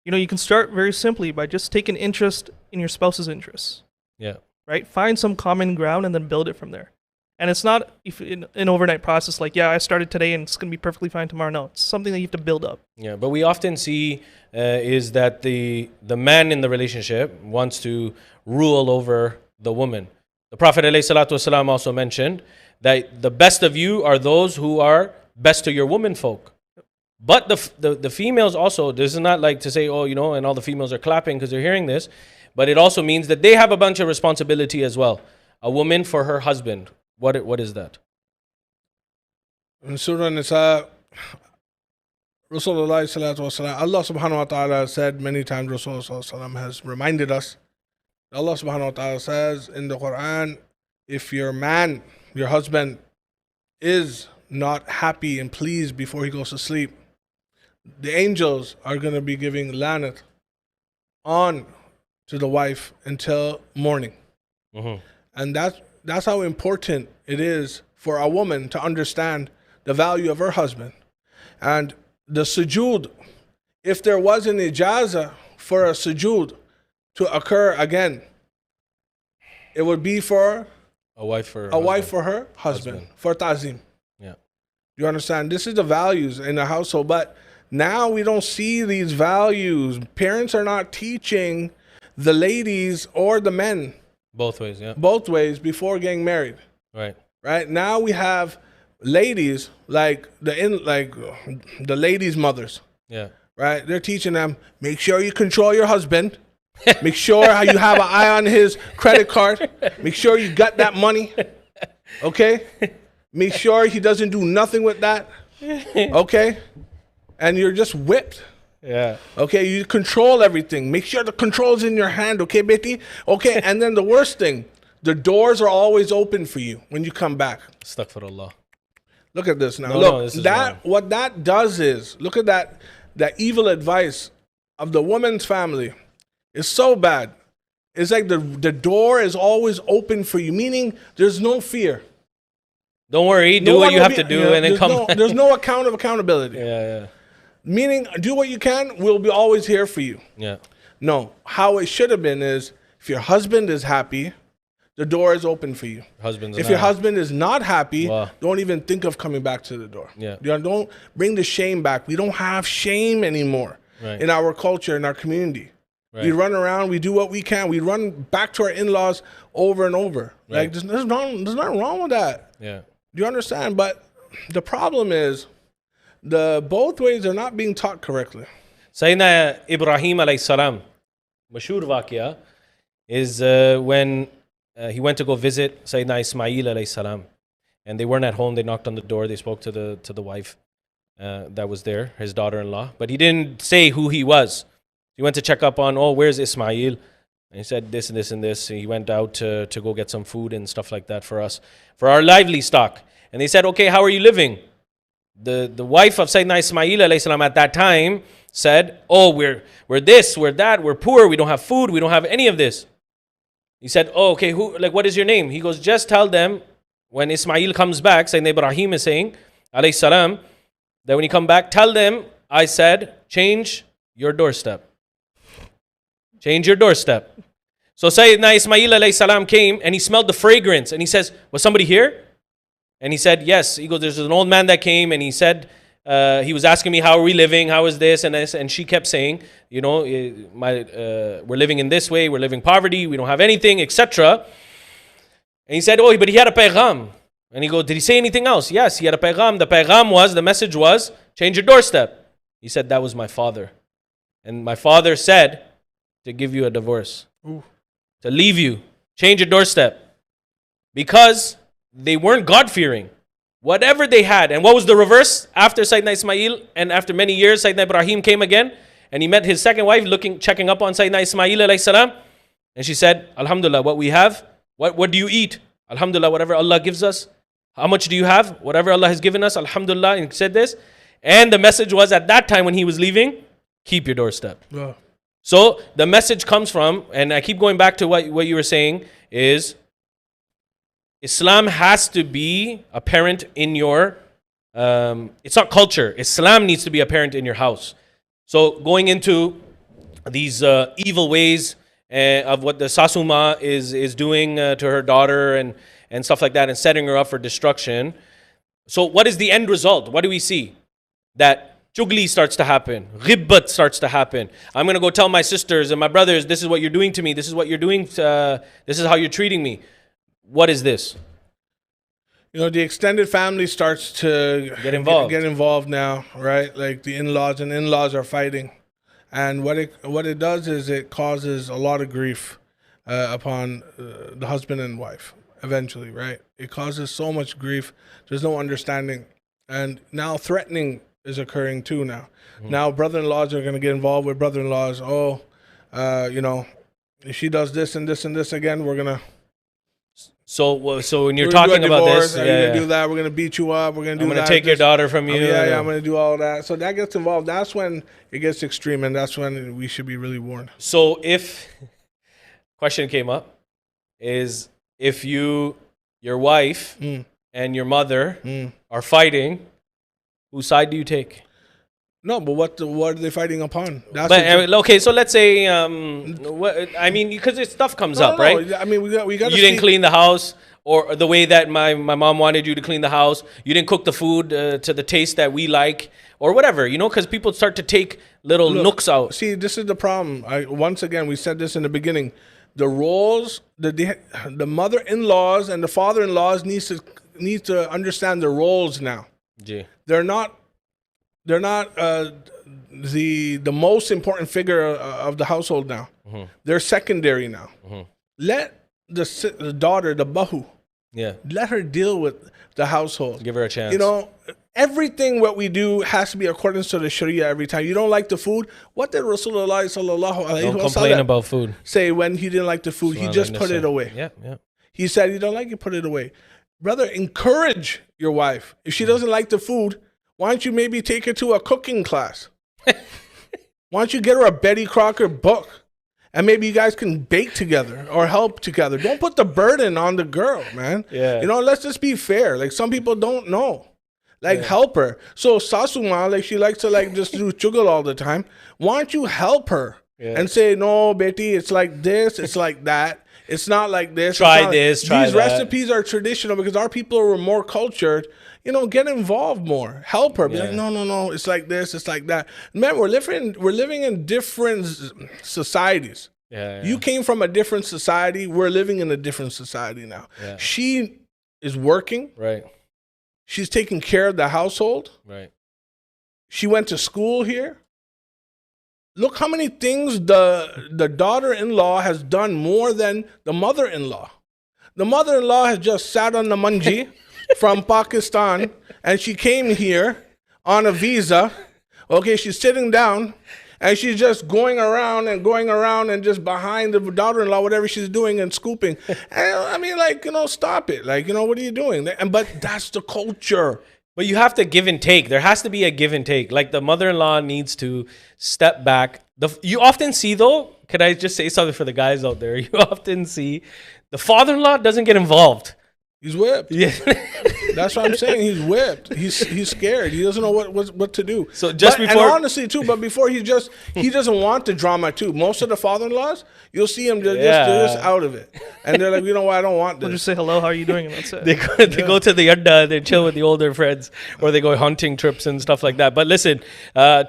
You know, you can start very simply by just taking interest in your spouse's interests. Yeah. Right? Find some common ground and then build it from there. And it's not an overnight process like, yeah, I started today and it's going to be perfectly fine tomorrow. No, it's something that you have to build up. Yeah, but we often see is that the man in the relationship wants to rule over the woman. The Prophet ﷺ also mentioned that the best of you are those who are best to your women folk. But the females also, this is not like to say, oh, you know, and all the females are clapping because they're hearing this, but it also means that they have a bunch of responsibility as well. A woman for her husband. What is that? In Surah Nisa, Rasulullah sallallahu alaihi wasallam, Allah subhanahu wa ta'ala said many times, Rasulullah sallallahu alaihi wasallam has reminded us, Allah subhanahu wa ta'ala says in the Quran, if your man, your husband, is not happy and pleased before he goes to sleep, the angels are going to be giving lanat on to the wife until morning. And that's how important it is for a woman to understand the value of her husband. And the sujood, if there was an ijazah for a sujood to occur again, it would be for a wife for her husband. For ta'zim. Yeah. You understand? This is the values in the household. But now we don't see these values. Parents are not teaching the ladies or the men, Both ways, yeah. both ways, before getting married. Right. Right now we have ladies like the ladies' mothers. Yeah. Right, they're teaching them, make sure you control your husband. Make sure how you have an eye on his credit card. Make sure you got that money. Okay? Make sure he doesn't do nothing with that. Okay? And you're just whipped. Yeah. Okay? You control everything. Make sure the control's in your hand. Okay, Betty? Okay? And then the worst thing, the doors are always open for you when you come back. Astaghfirullah. Look at this now. No, Look, this is that wrong. what that does is, look at that evil advice of the woman's family is so bad. It's like the door is always open for you, meaning there's no fear. Don't worry, No do what one you will have be- to do yeah, and then there's come. No, there's no accountability. Yeah, Meaning, do what you can, we'll be always here for you. yeah. No, how it should have been is, if your husband is happy, the door is open for you. Husbands If and your I. husband is not happy, Wow. don't even think of coming back to the door. Yeah. You know, don't bring the shame back. We don't have shame anymore Right. in our culture, in our community. Right. We run around, we do what we can. We run back to our in-laws over and over. Right. Like, there's nothing wrong with that. Yeah. Do you understand? But the problem is, both ways are not being taught correctly. Sayyidina Ibrahim alayhi salam, mashhur waqia, is when he went to go visit Sayyidina Ismail alayhi salam. And they weren't at home. They knocked on the door. They spoke to the wife that was there, his daughter-in-law. But he didn't say who he was. He went to check up on, where's Ismail? And he said this and this and this. He went out to go get some food and stuff like that for us, for our lively stock. And they said, okay, how are you living? The wife of Sayyidina Ismail alayhi salam at that time said, we're this, we're that, we're poor, we don't have food, we don't have any of this. He said, okay, what is your name? He goes, just tell them when Ismail comes back, Sayyidina Ibrahim is saying, alayhi salam, that when he come back, tell them I said, change your doorstep. Change your doorstep. So Sayyidina Ismail alayhi salam came and he smelled the fragrance and he says, was somebody here? And he said, yes. He goes, there's an old man that came and he said, he was asking me, how are we living? How is this and this? And she kept saying, we're living in this way, we're living poverty, we don't have anything, etc. And he said, but he had a paygam. And he goes, did he say anything else? Yes, he had a paygam. The message was, change your doorstep. He said, that was my father. And my father said to give you a divorce, to leave you, change your doorstep. Because they weren't God-fearing. Whatever they had. And what was the reverse? After Sayyidina Ismail and after many years, Sayyidina Ibrahim came again and he met his second wife checking up on Sayyidina Ismail alayhi salam. And she said, Alhamdulillah, what we have, what do you eat? Alhamdulillah, whatever Allah gives us. How much do you have? Whatever Allah has given us, Alhamdulillah. And he said this. And the message was at that time when he was leaving, keep your doorstep. Yeah. So the message comes from, and I keep going back to what you were saying, is Islam has to be apparent in your, it's not culture. Islam needs to be apparent in your house. So going into these evil ways of what the Sasuma is doing to her daughter and stuff like that and setting her up for destruction. So what is the end result? What do we see? That chugli starts to happen. Ghibbat starts to happen. I'm going to go tell my sisters and my brothers, this is what you're doing to me. This is what you're doing. This is how you're treating me. What is this? The extended family starts to Get involved. Get involved now, right? Like the in-laws are fighting. And what it does is it causes a lot of grief upon the husband and wife eventually, right? It causes so much grief. There's no understanding. And now threatening is occurring too now. Now brother-in-laws are going to get involved with brother-in-laws. If she does this and this and this again, we're going to... So when you're talking about this, you're going to do that. We're going to beat you up. We're going to do that. I'm going to take your daughter from you. I'm going to do all that. So that gets involved. That's when it gets extreme, and that's when we should be really warned. So if question came up is if your wife and your mother are fighting, whose side do you take? No, but what are they fighting upon? Okay, so let's say because stuff comes up, right? I mean, we got. You didn't clean the house, or the way that my mom wanted you to clean the house. You didn't cook the food to the taste that we like, or whatever, you know, because people start to take little nooks out. See, this is the problem. Once again, we said this in the beginning. The roles, the mother-in-laws and the father-in-laws need to understand the roles now. Gee. They're not the most important figure of the household now. Mm-hmm. They're secondary now. Mm-hmm. Let the daughter, the bahu, Yeah. let her deal with the household. Give her a chance. You know, everything what we do has to be according to the Sharia every time. You don't like the food? What did Rasulullah sallallahu alaihi Don't complain about food. say when he didn't like the food? He just put it away. Yeah, yeah. He said, you don't like it, put it away. Brother, encourage your wife. If she doesn't like the food, why don't you maybe take her to a cooking class? Why don't you get her a Betty Crocker book? And maybe you guys can bake together or help together. Don't put the burden on the girl, man. Yeah. You know, let's just be fair. Like, some people don't know. Like, help her. So Sasuma, like, she likes to like just do chugal all the time. Why don't you help her and say, no, Betty, it's like this, it's like that. It's not like this. Try this, try These that. recipes are traditional because our people are more cultured. You know, get involved more. Help her. Be like, no, it's like this, it's like that. Man, we're living in different societies. Yeah. You came from a different society. We're living in a different society now. Yeah. She is working. Right. She's taking care of the household. Right. She went to school here. Look how many things the daughter-in-law has done more than the mother-in-law. The mother-in-law has just sat on the manji from Pakistan, and she came here on a visa. Okay, she's sitting down, and she's just going around and just behind the daughter-in-law, whatever she's doing, and scooping. And I mean, like, you know, stop it. Like, you know, what are you doing? But that's the culture. But you have to give and take. There has to be a give and take. Like, the mother-in-law needs to step back. You often see, though, can I just say something for the guys out there? You often see the father-in-law doesn't get involved. He's whipped. Yeah. That's what I'm saying. He's whipped. He's scared. He doesn't know what to do. So just before, and honestly too, but before he doesn't want the drama too. Most of the father-in-laws, you'll see him they're just out of it, and they're like, you know what, I don't want this. They'll just say hello, how are you doing, and that's it. they go to the yadda, they chill with the older friends, or they go hunting trips and stuff like that. But listen,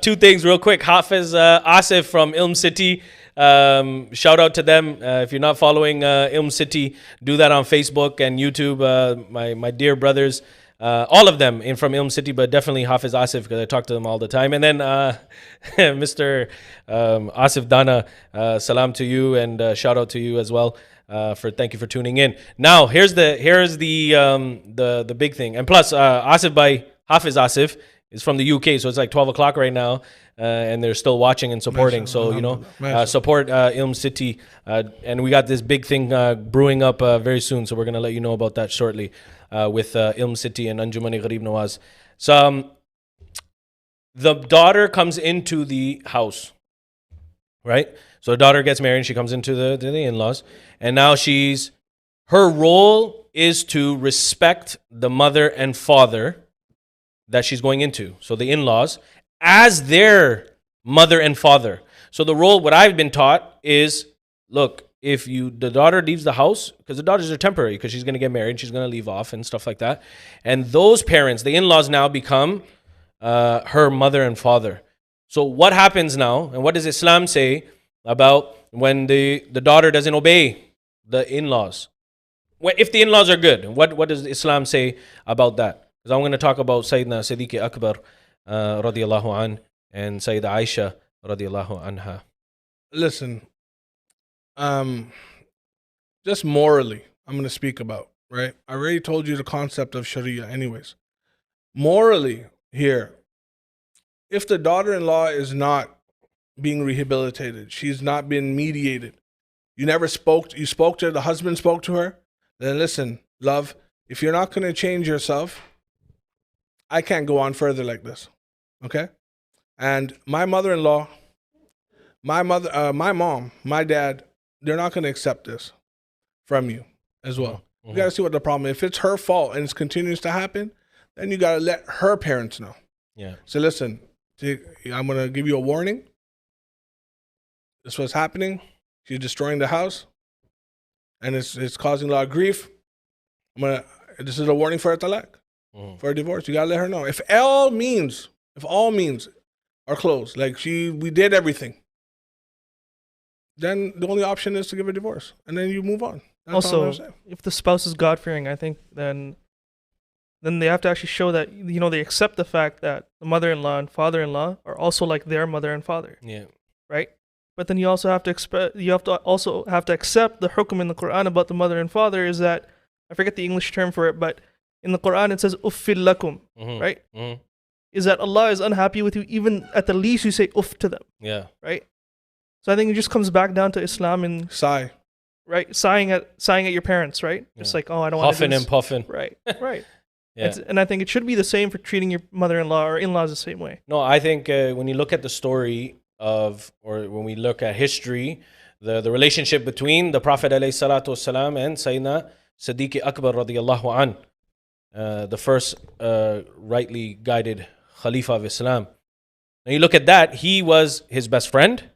two things real quick. Hafiz Asif from Ilm City. Shout out to them. If you're not following Ilm City, do that on Facebook and YouTube. My dear brothers, all of them from Ilm City, but definitely Hafiz Asif, because I talk to them all the time. And then Mr. Asif Dana, salam to you, and shout out to you as well. Thank you for tuning in. Now here's the big thing, and plus Asif by Hafiz Asif is from the UK, so it's like 12 o'clock right now, and they're still watching and supporting. So, you know, support Ilm City. And we got this big thing brewing up very soon, so we're going to let you know about that shortly with Ilm City and Anjumani Gharib Nawaz. So the daughter comes into the house, right? So the daughter gets married, she comes into the in-laws, and now her role is to respect the mother and father that she's going into, so the in-laws, as their mother and father. So the role, what I've been taught is, look, if the daughter leaves the house, because the daughters are temporary, because she's going to get married, she's going to leave off and stuff like that, and those parents, the in-laws, now become her mother and father. So what happens now, and what does Islam say about when the daughter doesn't obey the in-laws? If the in-laws are good, what does Islam say about that? Because I'm going to talk about Sayyidina Siddiq Akbar radiyallahu an and Sayyida Aisha radiyallahu anha. Listen, just morally, I'm going to speak about, right? I already told you the concept of Sharia anyways. Morally here, if the daughter-in-law is not being rehabilitated, she's not been mediated, you spoke to her, the husband spoke to her, then listen, love, if you're not going to change yourself, I can't go on further like this, okay? And my mother-in-law, my mom, my dad, they're not going to accept this from you as well. Mm-hmm. You got to see what the problem is. If it's her fault and it continues to happen, then you got to let her parents know. Yeah. So listen, I'm going to give you a warning. This is what's happening. She's destroying the house, and it's causing a lot of grief. This is a warning for a talaq, for a divorce. You gotta let her know. If all means are closed, like we did everything, then the only option is to give a divorce, and then you move on. That's all I'm Also, saying. if the spouse is God fearing, I think then they have to actually show that they accept the fact that the mother-in-law and father-in-law are also like their mother and father, Yeah. right? But then you also have to accept the hukum in the Quran about the mother and father is that I forget the English term for it, but in the Quran it says uffil lakum, right? Is that Allah is unhappy with you even at the least you say uff to them, Yeah. right? So I think it just comes back down to Islam and Sigh. right sighing at your parents, right? It's like, oh, I don't want to do Huffing this. and puffing. Right. Yeah. And I think it should be the same for treating your mother-in-law or in-laws the same way. No, I think when you look at the story or when we look at history, the relationship between the Prophet ﷺ and Sayyidina Siddiq Akbar radiyallahu an, the first rightly guided Khalifa of Islam. Now you look at that, he was his best friend,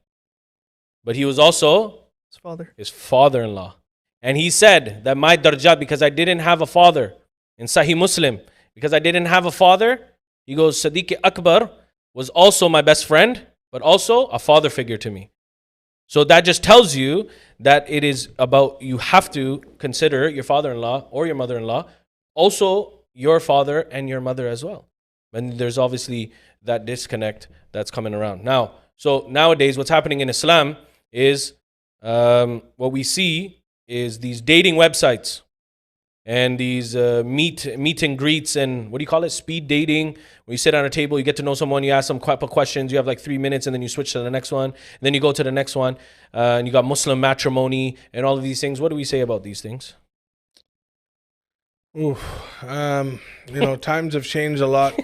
but he was also his father-in-law. And he said that my darjat, because I didn't have a father, in Sahih Muslim, because I didn't have a father, he goes, Siddiq Akbar was also my best friend, but also a father figure to me. So that just tells you that it is about, you have to consider your father-in-law or your mother-in-law, also your father and your mother as well. And there's obviously that disconnect that's coming around. Now, so nowadays what's happening in Islam is, what we see is these dating websites and these meet and greets and what do you call it? Speed dating. When you sit on a table, you get to know someone, you ask them a couple questions, you have like 3 minutes and then you switch to the next one. And then you go to the next one and you got Muslim matrimony and all of these things. What do we say about these things? Times have changed a lot.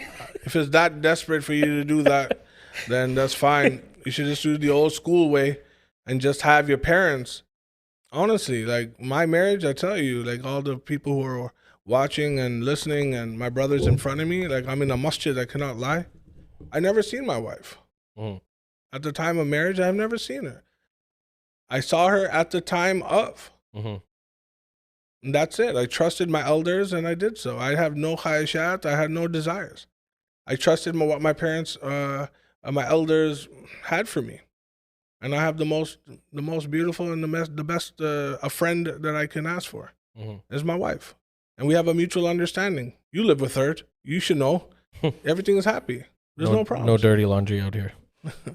If it's that desperate for you to do that, then that's fine. You should just do the old school way and just have your parents. Honestly, like my marriage, I tell you, like all the people who are watching and listening and my brothers in front of me, like I'm in a masjid, I cannot lie. I never seen my wife. At the time of marriage, I've never seen her. I saw her at the time of. And that's it. I trusted my elders and I did so. I have no khayashat. I had no desires. I trusted what my parents, my elders had for me. And I have the most beautiful and the best a friend that I can ask for is my wife, and we have a mutual understanding. You live with her, you should know. Everything is happy. There's no problem. No dirty laundry out here.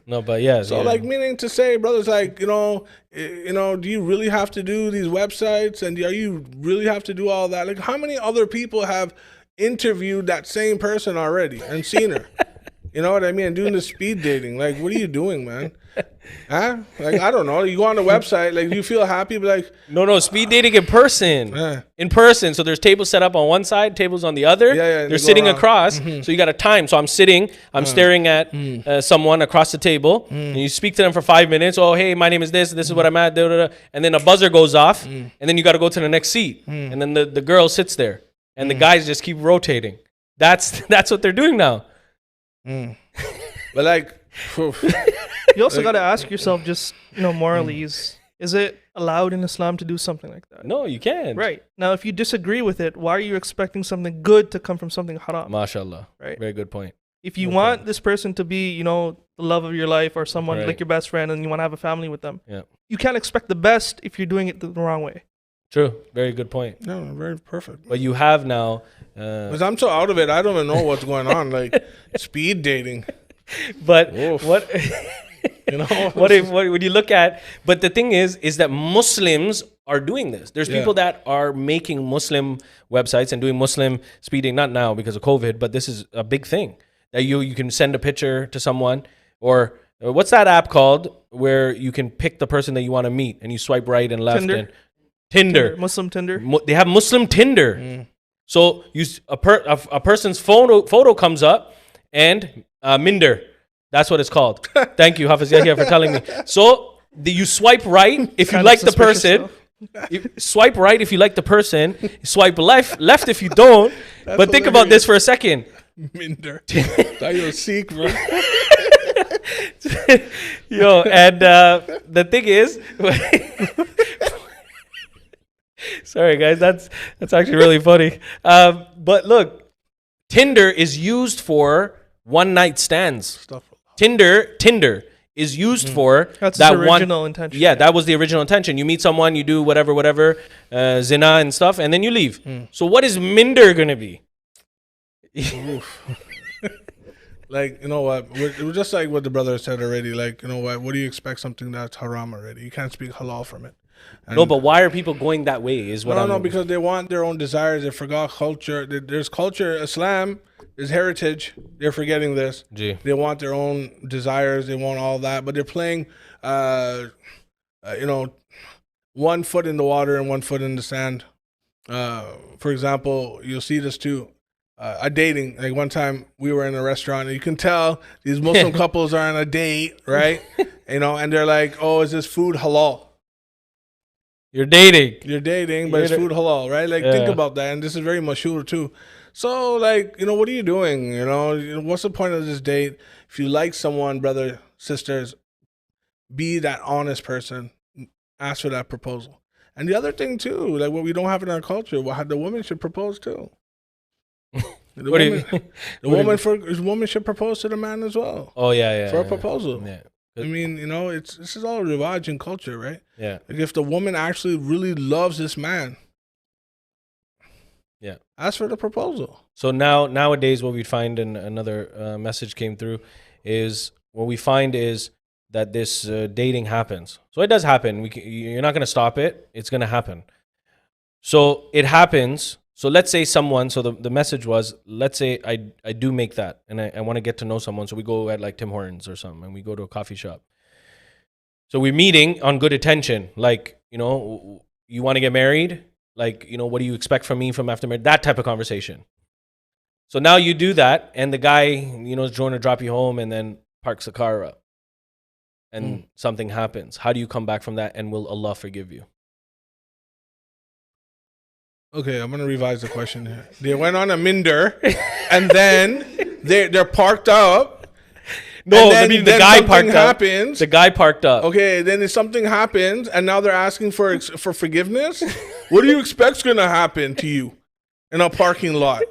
No, but yeah. So like meaning to say, brothers, like do you really have to do these websites, and do you really have to do all that? Like, how many other people have interviewed that same person already and seen her? You know what I mean? Doing the speed dating. Like, what are you doing, man? Huh? Like, I don't know. You go on the website, like, you feel happy, but like... No, speed dating in person. In person. So there's tables set up on one side, tables on the other. They're sitting across. So you got a time. So I'm staring at someone across the table. And you speak to them for 5 minutes. Oh, hey, my name is this. This is what I'm at. Da, da, da. And then a buzzer goes off. And then you got to go to the next seat. And then the girl sits there. And the guys just keep rotating. That's what they're doing now. But like... You also got to ask yourself, just morally, is it allowed in Islam to do something like that? No, you can't. Right. Now, if you disagree with it, why are you expecting something good to come from something haram? MashaAllah. Right. Very good point. If you want this person to be, the love of your life or someone like your best friend and you want to have a family with them, you can't expect the best if you're doing it the wrong way. True. Very good point. No, very perfect. But you have now... Because I'm so out of it, I don't even know what's going on. Like, speed dating. But what... what when you look at, but the thing is that Muslims are doing this. There's people that are making Muslim websites and doing Muslim speeding, not now because of COVID, but this is a big thing that you can send a picture to someone, or what's that app called where you can pick the person that you want to meet and you swipe right and left. Tinder. Muslim Tinder. They have Muslim Tinder. So a person's photo comes up and Minder. That's what it's called. Thank you, Hafiz Yahya, for telling me. So you swipe right if you like the person. Swipe right if you like the person. Swipe left if you don't. But think about this for a second. Minder. Thought you were Sikh, bro. Yo, and the thing is, Sorry, guys. That's actually really funny. But look, Tinder is used for one night stands. Stuff. Tinder is used for That's that his original intention. Yeah, that was the original intention. You meet someone, you do whatever, zina and stuff, and then you leave. So what is Minder gonna be? Like, you know what? We're just like what the brother said already. Like, you know what do you expect something that's haram already? You can't speak halal from it. And No, but why are people going that way? Is what no, I'm no, because they want their own desires. They forgot culture. There's culture. Islam is heritage. They're forgetting this. Gee. They want their own desires. They want all that, but they're playing, you know, 1 foot in the water and 1 foot in the sand. For example, you'll see this too. A dating, like one time we were in a restaurant and you can tell these Muslim couples are on a date, right? You know, and they're like, "Oh, is this food halal?" You're dating. You're dating, but it's food halal, right? Like, think about that. And this is very mashhur too. So, like, you know, what are you doing? You know, what's the point of this date? If you like someone, brother, sisters, be that honest person. Ask for that proposal. And the other thing too, like what we don't have in our culture, the woman should propose too. The woman should propose to the man as well. Oh yeah. For a proposal. Yeah. I mean, you know, this is all rivaj in culture, right? Yeah. Like if the woman actually really loves this man, yeah, ask for the proposal. So nowadays, what we find, and another message came through, is what we find is that this dating happens. So it does happen. You're not going to stop it. It's going to happen. So it happens. So let's say someone, so the message was, let's say I do make that and I want to get to know someone. So we go at like Tim Hortons or something and we go to a coffee shop. So we're meeting on good intention. Like, you know, you want to get married? Like, you know, what do you expect from me from after marriage? That type of conversation. So now you do that and the guy, you know, is trying to drop you home and then parks the car up and something happens. How do you come back from that, and will Allah forgive you? Okay, I'm gonna revise the question here. They went on a minder, and then they're parked up. No, I mean the guy parked up. Happens. The guy parked up. Okay, then if something happens, and now they're asking for forgiveness. What do you expect's gonna happen to you in a parking lot?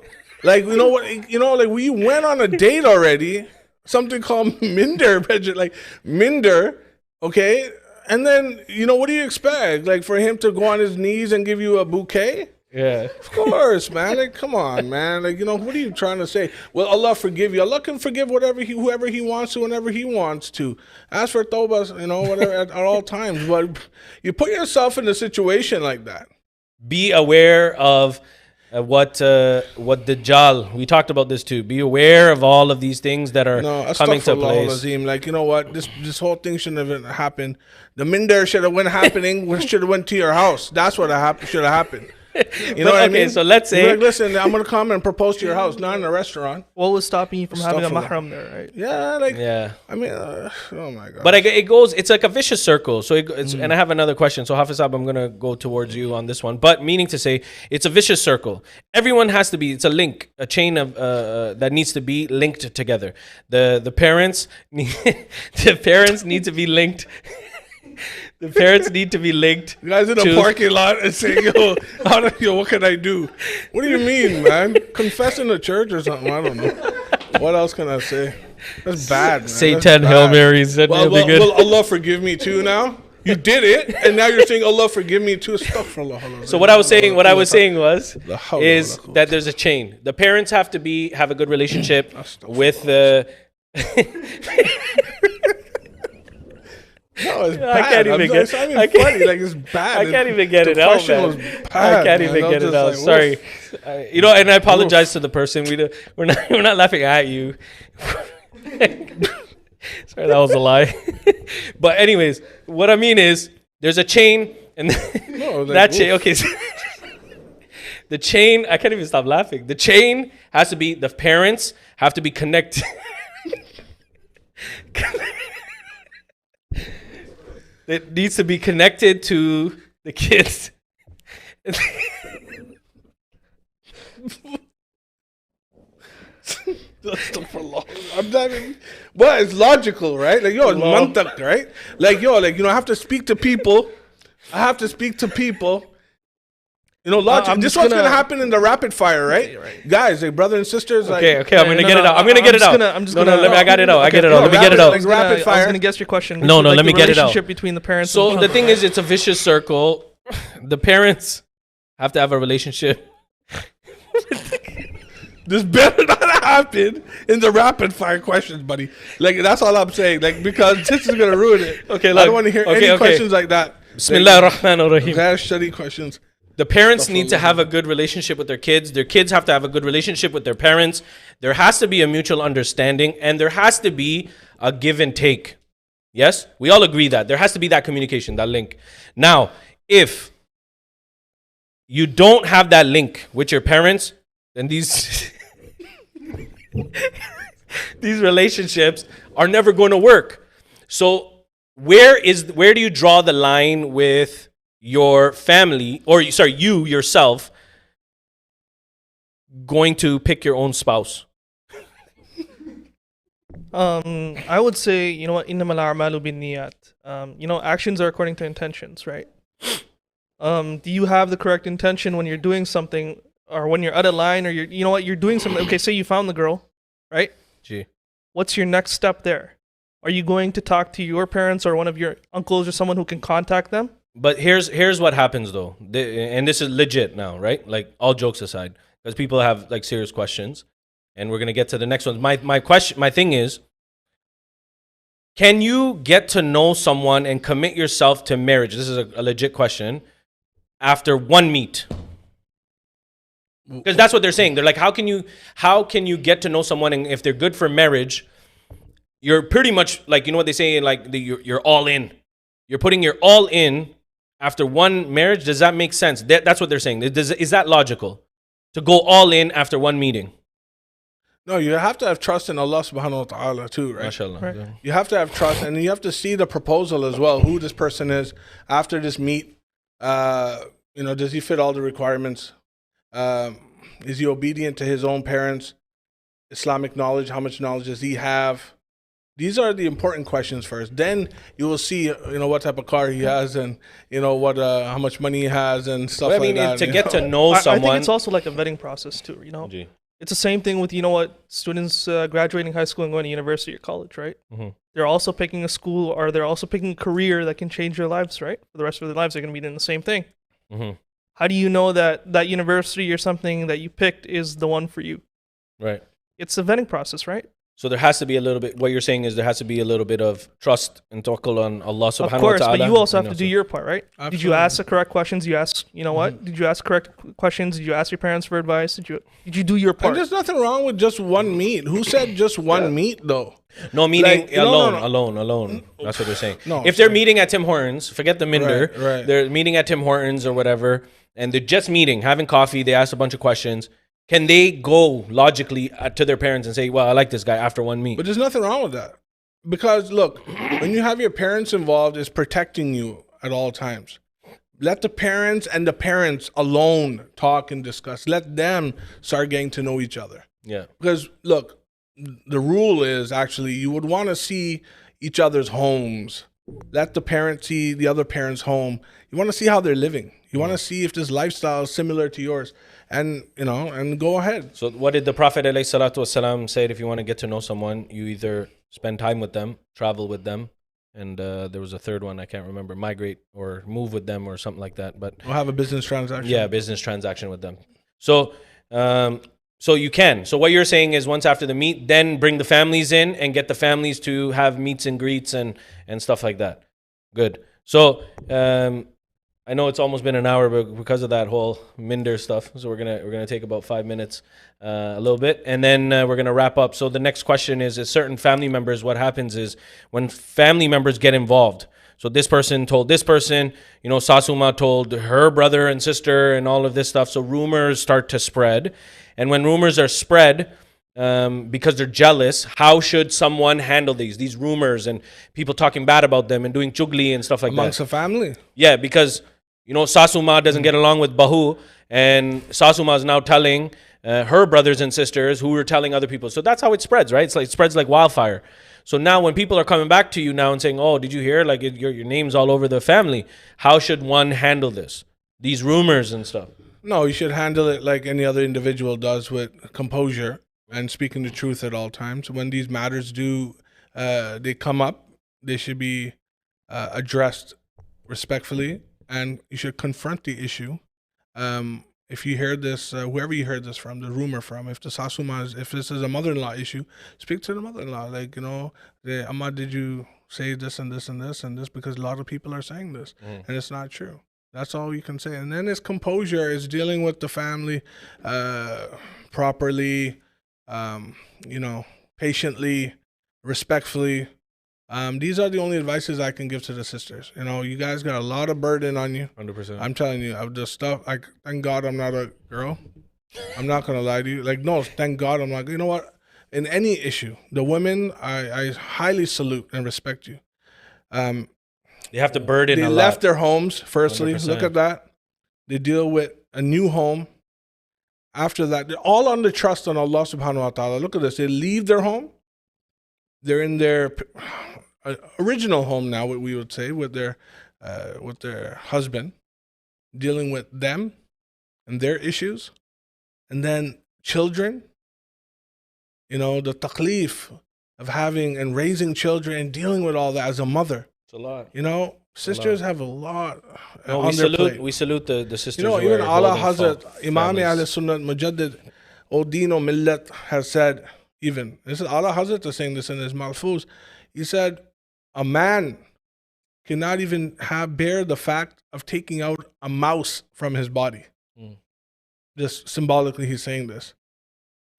Like, you know what? You know, like we went on a date already. Something called minder, like minder. Okay, and then you know what do you expect? Like for him to go on his knees and give you a bouquet? Yeah. Of course, man. Like, come on, man. Like, you know, what are you trying to say? Well, Allah forgive you. Allah can forgive whoever He wants to, whenever He wants to. Ask for tawbah, you know, whatever at all times. But you put yourself in a situation like that. Be aware of what Dajjal. We talked about this too. Be aware of all of these ththings that are coming to place. Azim. Like, you know what? This whole thing shouldn't have happened. The minder should have went happening. Should have went to your house. That's what should have happened. You know what I mean? So let's say, like, listen, I'm gonna come and propose to your house, not in a restaurant. What was stopping you from having a mahram there, right? Yeah, like, yeah. I mean, oh my god. But it goes. It's like a vicious circle. So it's and I have another question. So Hafiz, I'm gonna go towards you on this one. But meaning to say, it's a vicious circle. Everyone has to be. It's a link, a chain of that needs to be linked together. The parents, the parents need to be linked. The parents need to be linked. You guys in a parking lot and say, yo, what can I do? What do you mean, man? Confess in the church or something? I don't know. What else can I say? That's bad, man. Say 10 Hail Marys. Will Allah forgive me too now? You did it, and now you're saying Allah forgive me too. Astaghfirullah. So what I was saying was that there's a chain. The parents have to have a good relationship with the. No, it's bad. I can't even get it. Funny. Like, it's bad. I can't even get it out, man. I can't even get it out. Like, sorry. You know, and I apologize to the person. We're not laughing at you. Sorry, that was a lie. But anyways, what I mean is there's a chain, and that chain. Okay. So the chain. I can't even stop laughing. The chain has to be. The parents have to be connected. It needs to be connected to the kids. I'm not even, but it's logical, right? Like, yo, it's mantak, right? Like, yo, like, you know, I have to speak to people. You know, logic. I'm This just one's gonna- gonna happen in the rapid fire, right? Right. Guys, like brother and sisters. Like, Okay, I'm gonna no, get it no, out. I'm gonna get it out. I'm just No, gonna. let me. I got it out. I get it Okay, out. Let me get it rapid, out. like rapid I was fire. gonna guess your question. No, Like let me the get it out. relationship between the parents. So and the thing is, it's a vicious circle. The parents have to have a relationship. This better not happen in the rapid fire questions, buddy. Like that's all I'm saying. Like because this is gonna ruin it. Okay, I look. don't want to hear Okay, any questions like that. Bismillah ar-Rahman ar-Rahim. Like, study questions. The parents need to have a good relationship with their kids. Their kids have to have a good relationship with their parents. There has to be a mutual understanding, and there has to be a give and take. Yes? We all agree that. There has to be that communication, that link. Now, if you don't have that link with your parents, then these these relationships are never going to work. So where do you draw the line with your family, or sorry, you yourself going to pick your own spouse? I would say, you know what, innamal a'malu binniyat. You know, actions are according to intentions, right? Do you have the correct intention when you're doing something, or when you're out of line, or you know what, you're doing something? Okay, say you found the girl, right? Gee. What's your next step there? Are you going to talk to your parents or one of your uncles or someone who can contact them? But here's what happens though, and this is legit now, right? Like all jokes aside, because people have like serious questions, and we're gonna get to the next one. My thing is, can you get to know someone and commit yourself to marriage? This is a legit question. After one meet, because that's what they're saying. They're like, how can you get to know someone, and if they're good for marriage, you're pretty much like, you know what they say, like you're all in. You're putting your all in after one marriage. Does that make sense? That's what they're saying. Is that logical to go all in after one meeting? No, you have to have trust in Allah subhanahu wa ta'ala too, right? MashaAllah. Right. Yeah. You have to have trust, and you have to see the proposal as well, who this person is after this meet. You know, does he fit all the requirements? Is he obedient to his own parents? Islamic knowledge, how much knowledge does he have? These are the important questions first. Then you will see, you know, what type of car he has, and you know what, how much money he has, and stuff Well, I mean, like that. to you get know? to know I someone. think it's also like a vetting process too, you know? Gee. It's the same thing with, you know what, students graduating high school and going to university or college, right? Mhm. They're also picking a school, or they're also picking a career that can change their lives, right? For the rest of their lives, they're going to be doing the same thing. Mhm. How do you know that that university or something that you picked is the one for you? Right. It's a vetting process, right? So there has to be a little bit. What you're saying is there has to be a little bit of trust and tawakkul on Allah subhanahu Of course, wa ta'ala. but you also have know, to do so- your part, right? Did you Absolutely. ask the correct questions? You ask, you know what? Did you ask correct questions? Did you ask your parents for advice? Did you do your And part? there's nothing wrong with just one meet. Who said just one meet though? No, meaning Like, no, alone. That's what they're saying. No, If they're meeting at Tim Hortons, forget the Minder. Right. They're meeting at Tim Hortons or whatever, and they're just meeting, having coffee. They ask a bunch of questions. Can they go logically to their parents and say, "Well, I like this guy," after one meet? But there's nothing wrong with that. Because look, when you have your parents involved, it's protecting you at all times. Let the parents and the parents alone talk and discuss. Let them start getting to know each other. Yeah. Because look, the rule is actually you would want to see each other's homes. Let the parents see the other parent's home. You want to see how they're living. You want to see if this lifestyle is similar to yours. And, you know, and go ahead. So what did the Prophet ﷺ say? If you want to get to know someone, you either spend time with them, travel with them, and there was a third one I can't remember, migrate or move with them or something like that. But We'll have a business transaction. yeah, business transaction with them. So so you can. So what you're saying is once after the meet, then bring the families in and get the families to have meets and greets and stuff like that. Good. So I know it's almost been an hour, but because of that whole Minder stuff, so we're gonna take about 5 minutes, a little bit, and then we're gonna wrap up. So the next question is certain family members. What happens is when family members get involved. So this person told this person, you know, Sasuma told her brother and sister, and all of this stuff. So rumors start to spread, and when rumors are spread, because they're jealous, how should someone handle these rumors and people talking bad about them and doing chugli and stuff like Amongst that? the family. Yeah, because you know Sasuma doesn't get along with Bahu, and Sasuma is now telling her brothers and sisters who are telling other people. So that's how it spreads, right? It's like it spreads like wildfire. So now when people are coming back to you now and saying, "Oh, did you hear? Like your name's all over the family." How should one handle this? These rumors and stuff. No, you should handle it like any other individual does, with composure and speaking the truth at all times. When these matters they come up, they should be addressed respectfully, and you should confront the issue. If you hear this, whoever you heard this from, the rumor from, if if this is a mother-in-law issue, speak to the mother-in-law. Like, Amma, did you say this and this and this and this? Because a lot of people are saying this, and it's not true. That's all you can say. And then it's composure, is dealing with the family properly, patiently, respectfully. These are the only advices I can give to the sisters. You guys got a lot of burden on you. 100%. I'm telling you, of the stuff. Thank God I'm not a girl. I'm not gonna lie to you. Like, no, thank God I'm not. You know what? In any issue, the women, I highly salute and respect you. They have to burden They a lot. left their homes. Firstly, 100%. look at that. They deal with a new home. After that, they're all under trust on Allah Subhanahu wa Taala. Look at this. They leave their home. They're in their original home now, what we would say, with their husband, dealing with them and their issues, and then children. The taklif of having and raising children and dealing with all that as a mother. It's a lot. Sisters have a lot No, on their plate. we salute the sisters. Even who are Allah holding Hazrat Imam Ahl Sunnat Mujaddid Odino Millat has said, even this is Allah Hazrat is saying this in his Malfuz. He said, a man cannot even bear the fact of taking out a mouse from his body. Just symbolically, he's saying this,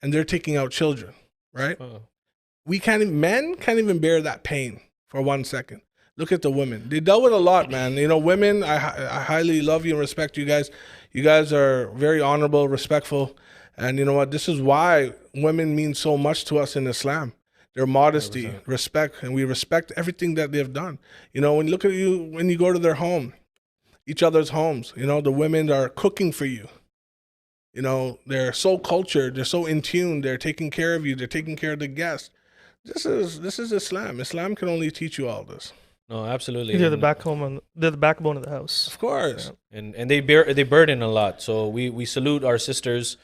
and they're taking out children, right? Men can't even bear that pain for 1 second. Look at the women. They dealt with a lot, man. Women, I highly love you and respect you guys. You guys are very honorable, respectful. And you know what? This is why women mean so much to us in Islam. Their modesty, 100%. respect, and we respect everything that they've done. When you look at when you go to their home, each other's homes, the women are cooking for you. They're so cultured, they're so in tune, they're taking care of you, they're taking care of the guests. This is Islam. Islam can only teach you all this. No, absolutely. They're the backbone of the house. Of course. And they burden a lot. So we salute our sisters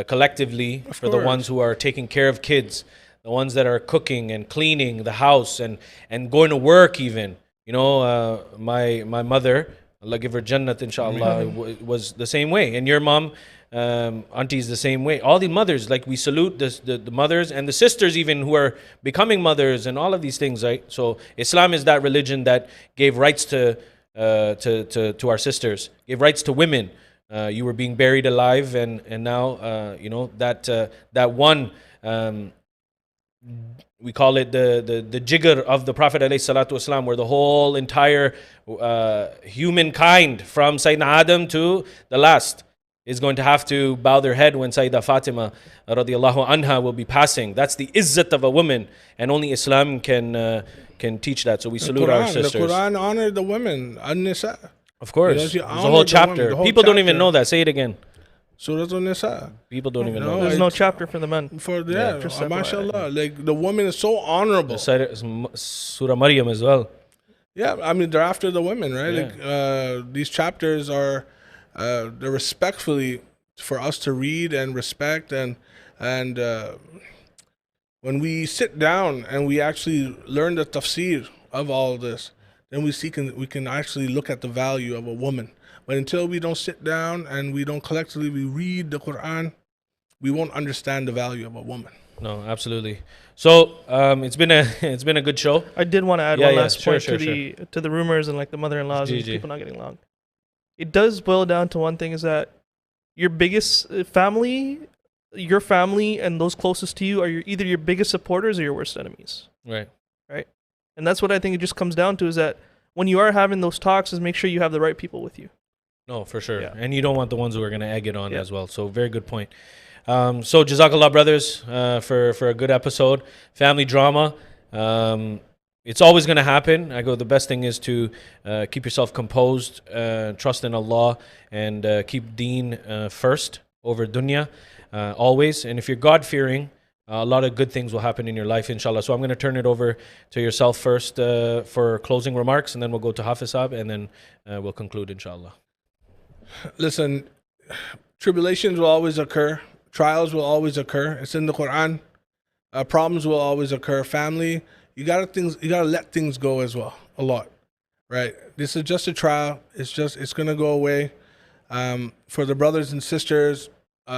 collectively for the ones who are taking care of kids, the ones that are cooking and cleaning the house and going to work even. My mother, Allah give her Jannat inshallah, was the same way. And your mom, auntie's the same way. All the mothers, like we salute the mothers and the sisters even who are becoming mothers and all of these things, right? So Islam is that religion that gave rights to our sisters, gave rights to women. You were being buried alive, and now that one. We call it the jigr of the Prophet ﷺ, where the whole entire humankind from Sayyidina Adam to the last is going to have to bow their head when Sayyidah Fatima radiallahu anha will be passing. That's the izzat of a woman, and only Islam can teach that. So we salute our sisters. The Quran honored the women, an-nisa. Of course, there's a whole chapter. People don't even know that. Say it again. Surah An-Nisa. People don't even know. There's no chapter for the men. Mashallah, like the woman is so honorable. Surah Maryam as well. Yeah, I mean they're after the women, right? Yeah. Like these chapters are they're respectfully for us to read and respect, and when we sit down and we actually learn the tafsir of all of this, then we can actually look at the value of a woman. But until we don't sit down and we don't collectively read the Quran, we won't understand the value of a woman. No, absolutely. So it's been a good show. I did want to add one last point to the rumors and like the mother-in-laws and people not getting along. It does boil down to one thing, is that your biggest family, your family and those closest to you are either your biggest supporters or your worst enemies. Right. And that's what I think it just comes down to, is that when you are having those talks, is make sure you have the right people with you. No, for sure. Yeah. And you don't want the ones who are going to egg it on as well. So very good point. So Jazakallah, brothers, for a good episode. Family drama. It's always going to happen. The best thing is to keep yourself composed, trust in Allah, and keep deen first over dunya, always. And if you're God-fearing, a lot of good things will happen in your life, inshallah. So I'm going to turn it over to yourself first for closing remarks, and then we'll go to Hafiz Saab, and then we'll conclude, inshallah. Listen, tribulations will always occur. Trials will always occur. It's in the Quran. Problems will always occur. Family, you gotta let things go as well. A lot, right? This is just a trial. It's gonna go away. For the brothers and sisters,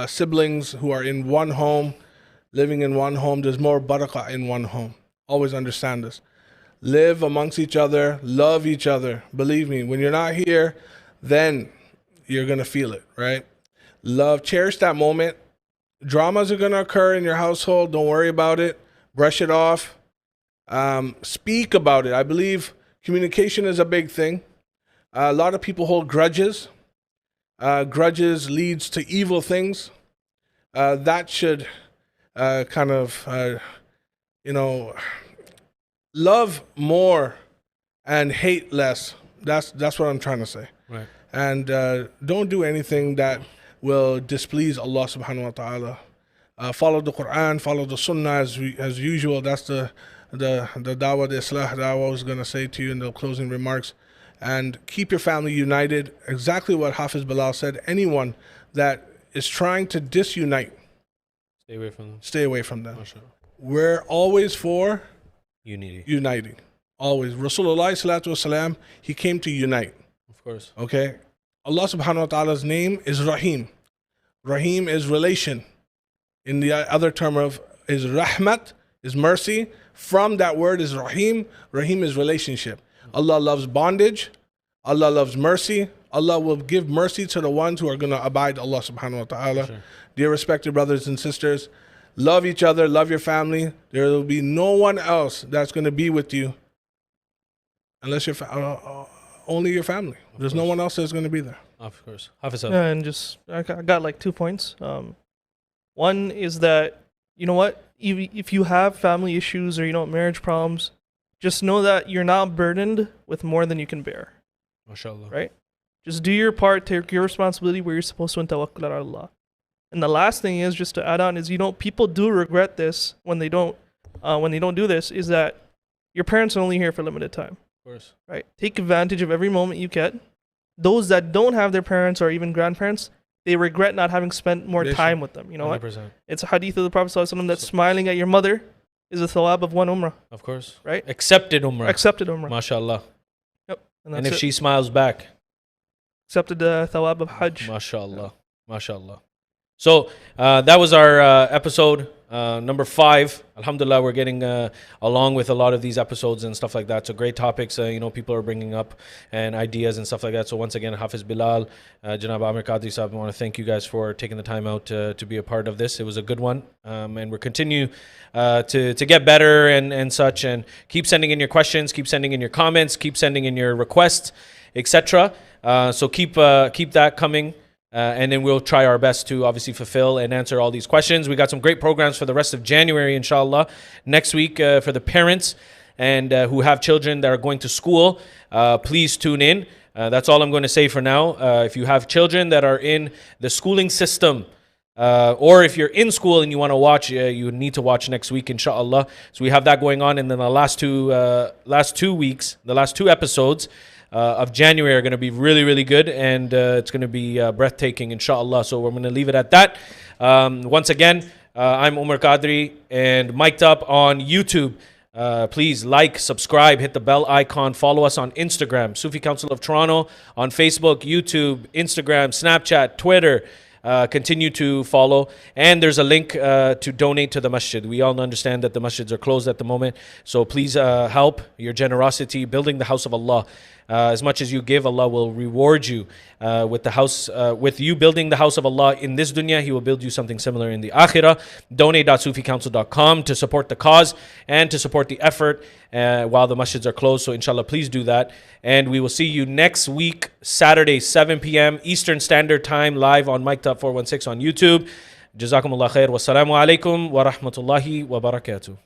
siblings who are in one home, living in one home, there's more barakah in one home. Always understand this. Live amongst each other, love each other. Believe me, when you're not here, then you're gonna feel it, right? Love, cherish that moment. Dramas are gonna occur in your household. Don't worry about it. Brush it off. Speak about it. I believe communication is a big thing. A lot of people hold grudges. Grudges leads to evil things. That should love more and hate less. That's what I'm trying to say. Right. And don't do anything that will displease Allah subhanahu wa ta'ala. Follow the Quran, follow the Sunnah as usual. That's the dawah, the islah dawah I was going to say to you in the closing remarks. And keep your family united. Exactly what Hafiz Bilal said. Anyone that is trying to disunite, Stay away from them. stay away from them. MashaAllah. We're always for Unity. uniting. Always. Rasulullah salatu wasalam, he came to unite. Of course. Okay? Allah subhanahu wa ta'ala's name is Rahim. Rahim is relation. In the other term of is Rahmat, is mercy. From that word is Rahim. Rahim is relationship. Allah loves bondage. Allah loves mercy. Allah will give mercy to the ones who are going to abide Allah subhanahu wa ta'ala. Sure. Dear respected brothers and sisters, love each other, love your family. There will be no one else that's going to be with you unless only your family. There's no one else that's going to be there. Of course. Hafiz. Yeah, and just I got like 2 points. One is that, you know what, if you have family issues or marriage problems, just know that you're not burdened with more than you can bear. MashaAllah. Right? Just do your part, take your responsibility where you're supposed to, and tawakkul ala Allah. And the last thing is, just to add on, is people do regret this when they don't do this, is that your parents are only here for limited time. Of course. Right? Take advantage of every moment you get. Those that don't have their parents or even grandparents, they regret not having spent more time with them. You know 100%. what? It's a hadith of the Prophet ﷺ that smiling at your mother is a thawab of one umrah. Of course. Right? Accepted umrah. Accepted umrah. MashaAllah. Yep. And if she smiles back. accepted the thawab of Hajj. MashaAllah. MashaAllah. So that was our episode number 5. Alhamdulillah, we're getting along with a lot of these episodes and stuff like that. So great topics, people are bringing up and ideas and stuff like that. So once again, Hafiz Bilal, Janab Aamer, Qadri Sahab, I want to thank you guys for taking the time out to be a part of this. It was a good one. And we'll continue to get better and such. And keep sending in your questions, keep sending in your comments, keep sending in your requests, etc. So keep that coming. And then we'll try our best to obviously fulfill and answer all these questions. We got some great programs for the rest of January, inshallah. Next week for the parents and who have children that are going to school, please tune in. That's all I'm going to say for now. If you have children that are in the schooling system, or if you're in school and you want to watch, you need to watch next week, inshallah. So we have that going on. And then the last two weeks, the last 2 episodes, of January are going to be really, really good, and it's going to be breathtaking, inshallah. So we're going to leave it at that. Once again, I'm Omar Qadri and mic'd up on YouTube. Please like, subscribe, hit the bell icon, follow us on Instagram, Sufi Council of Toronto, on Facebook, YouTube, Instagram, Snapchat, Twitter. Continue to follow, and there's a link to donate to the Masjid. We all understand that the Masjids are closed at the moment, so please help your generosity building the house of Allah. As much as you give, Allah will reward you with the house, with you building the house of Allah in this dunya. He will build you something similar in the akhirah. Donate.suficouncil.com to support the cause and to support the effort while the masjids are closed. So inshallah, please do that. And we will see you next week, Saturday, 7 p.m. Eastern Standard Time, live on Mike Top 416 on YouTube. Jazakumullah khair. Wassalamu alaikum wa rahmatullahi wa barakatuh.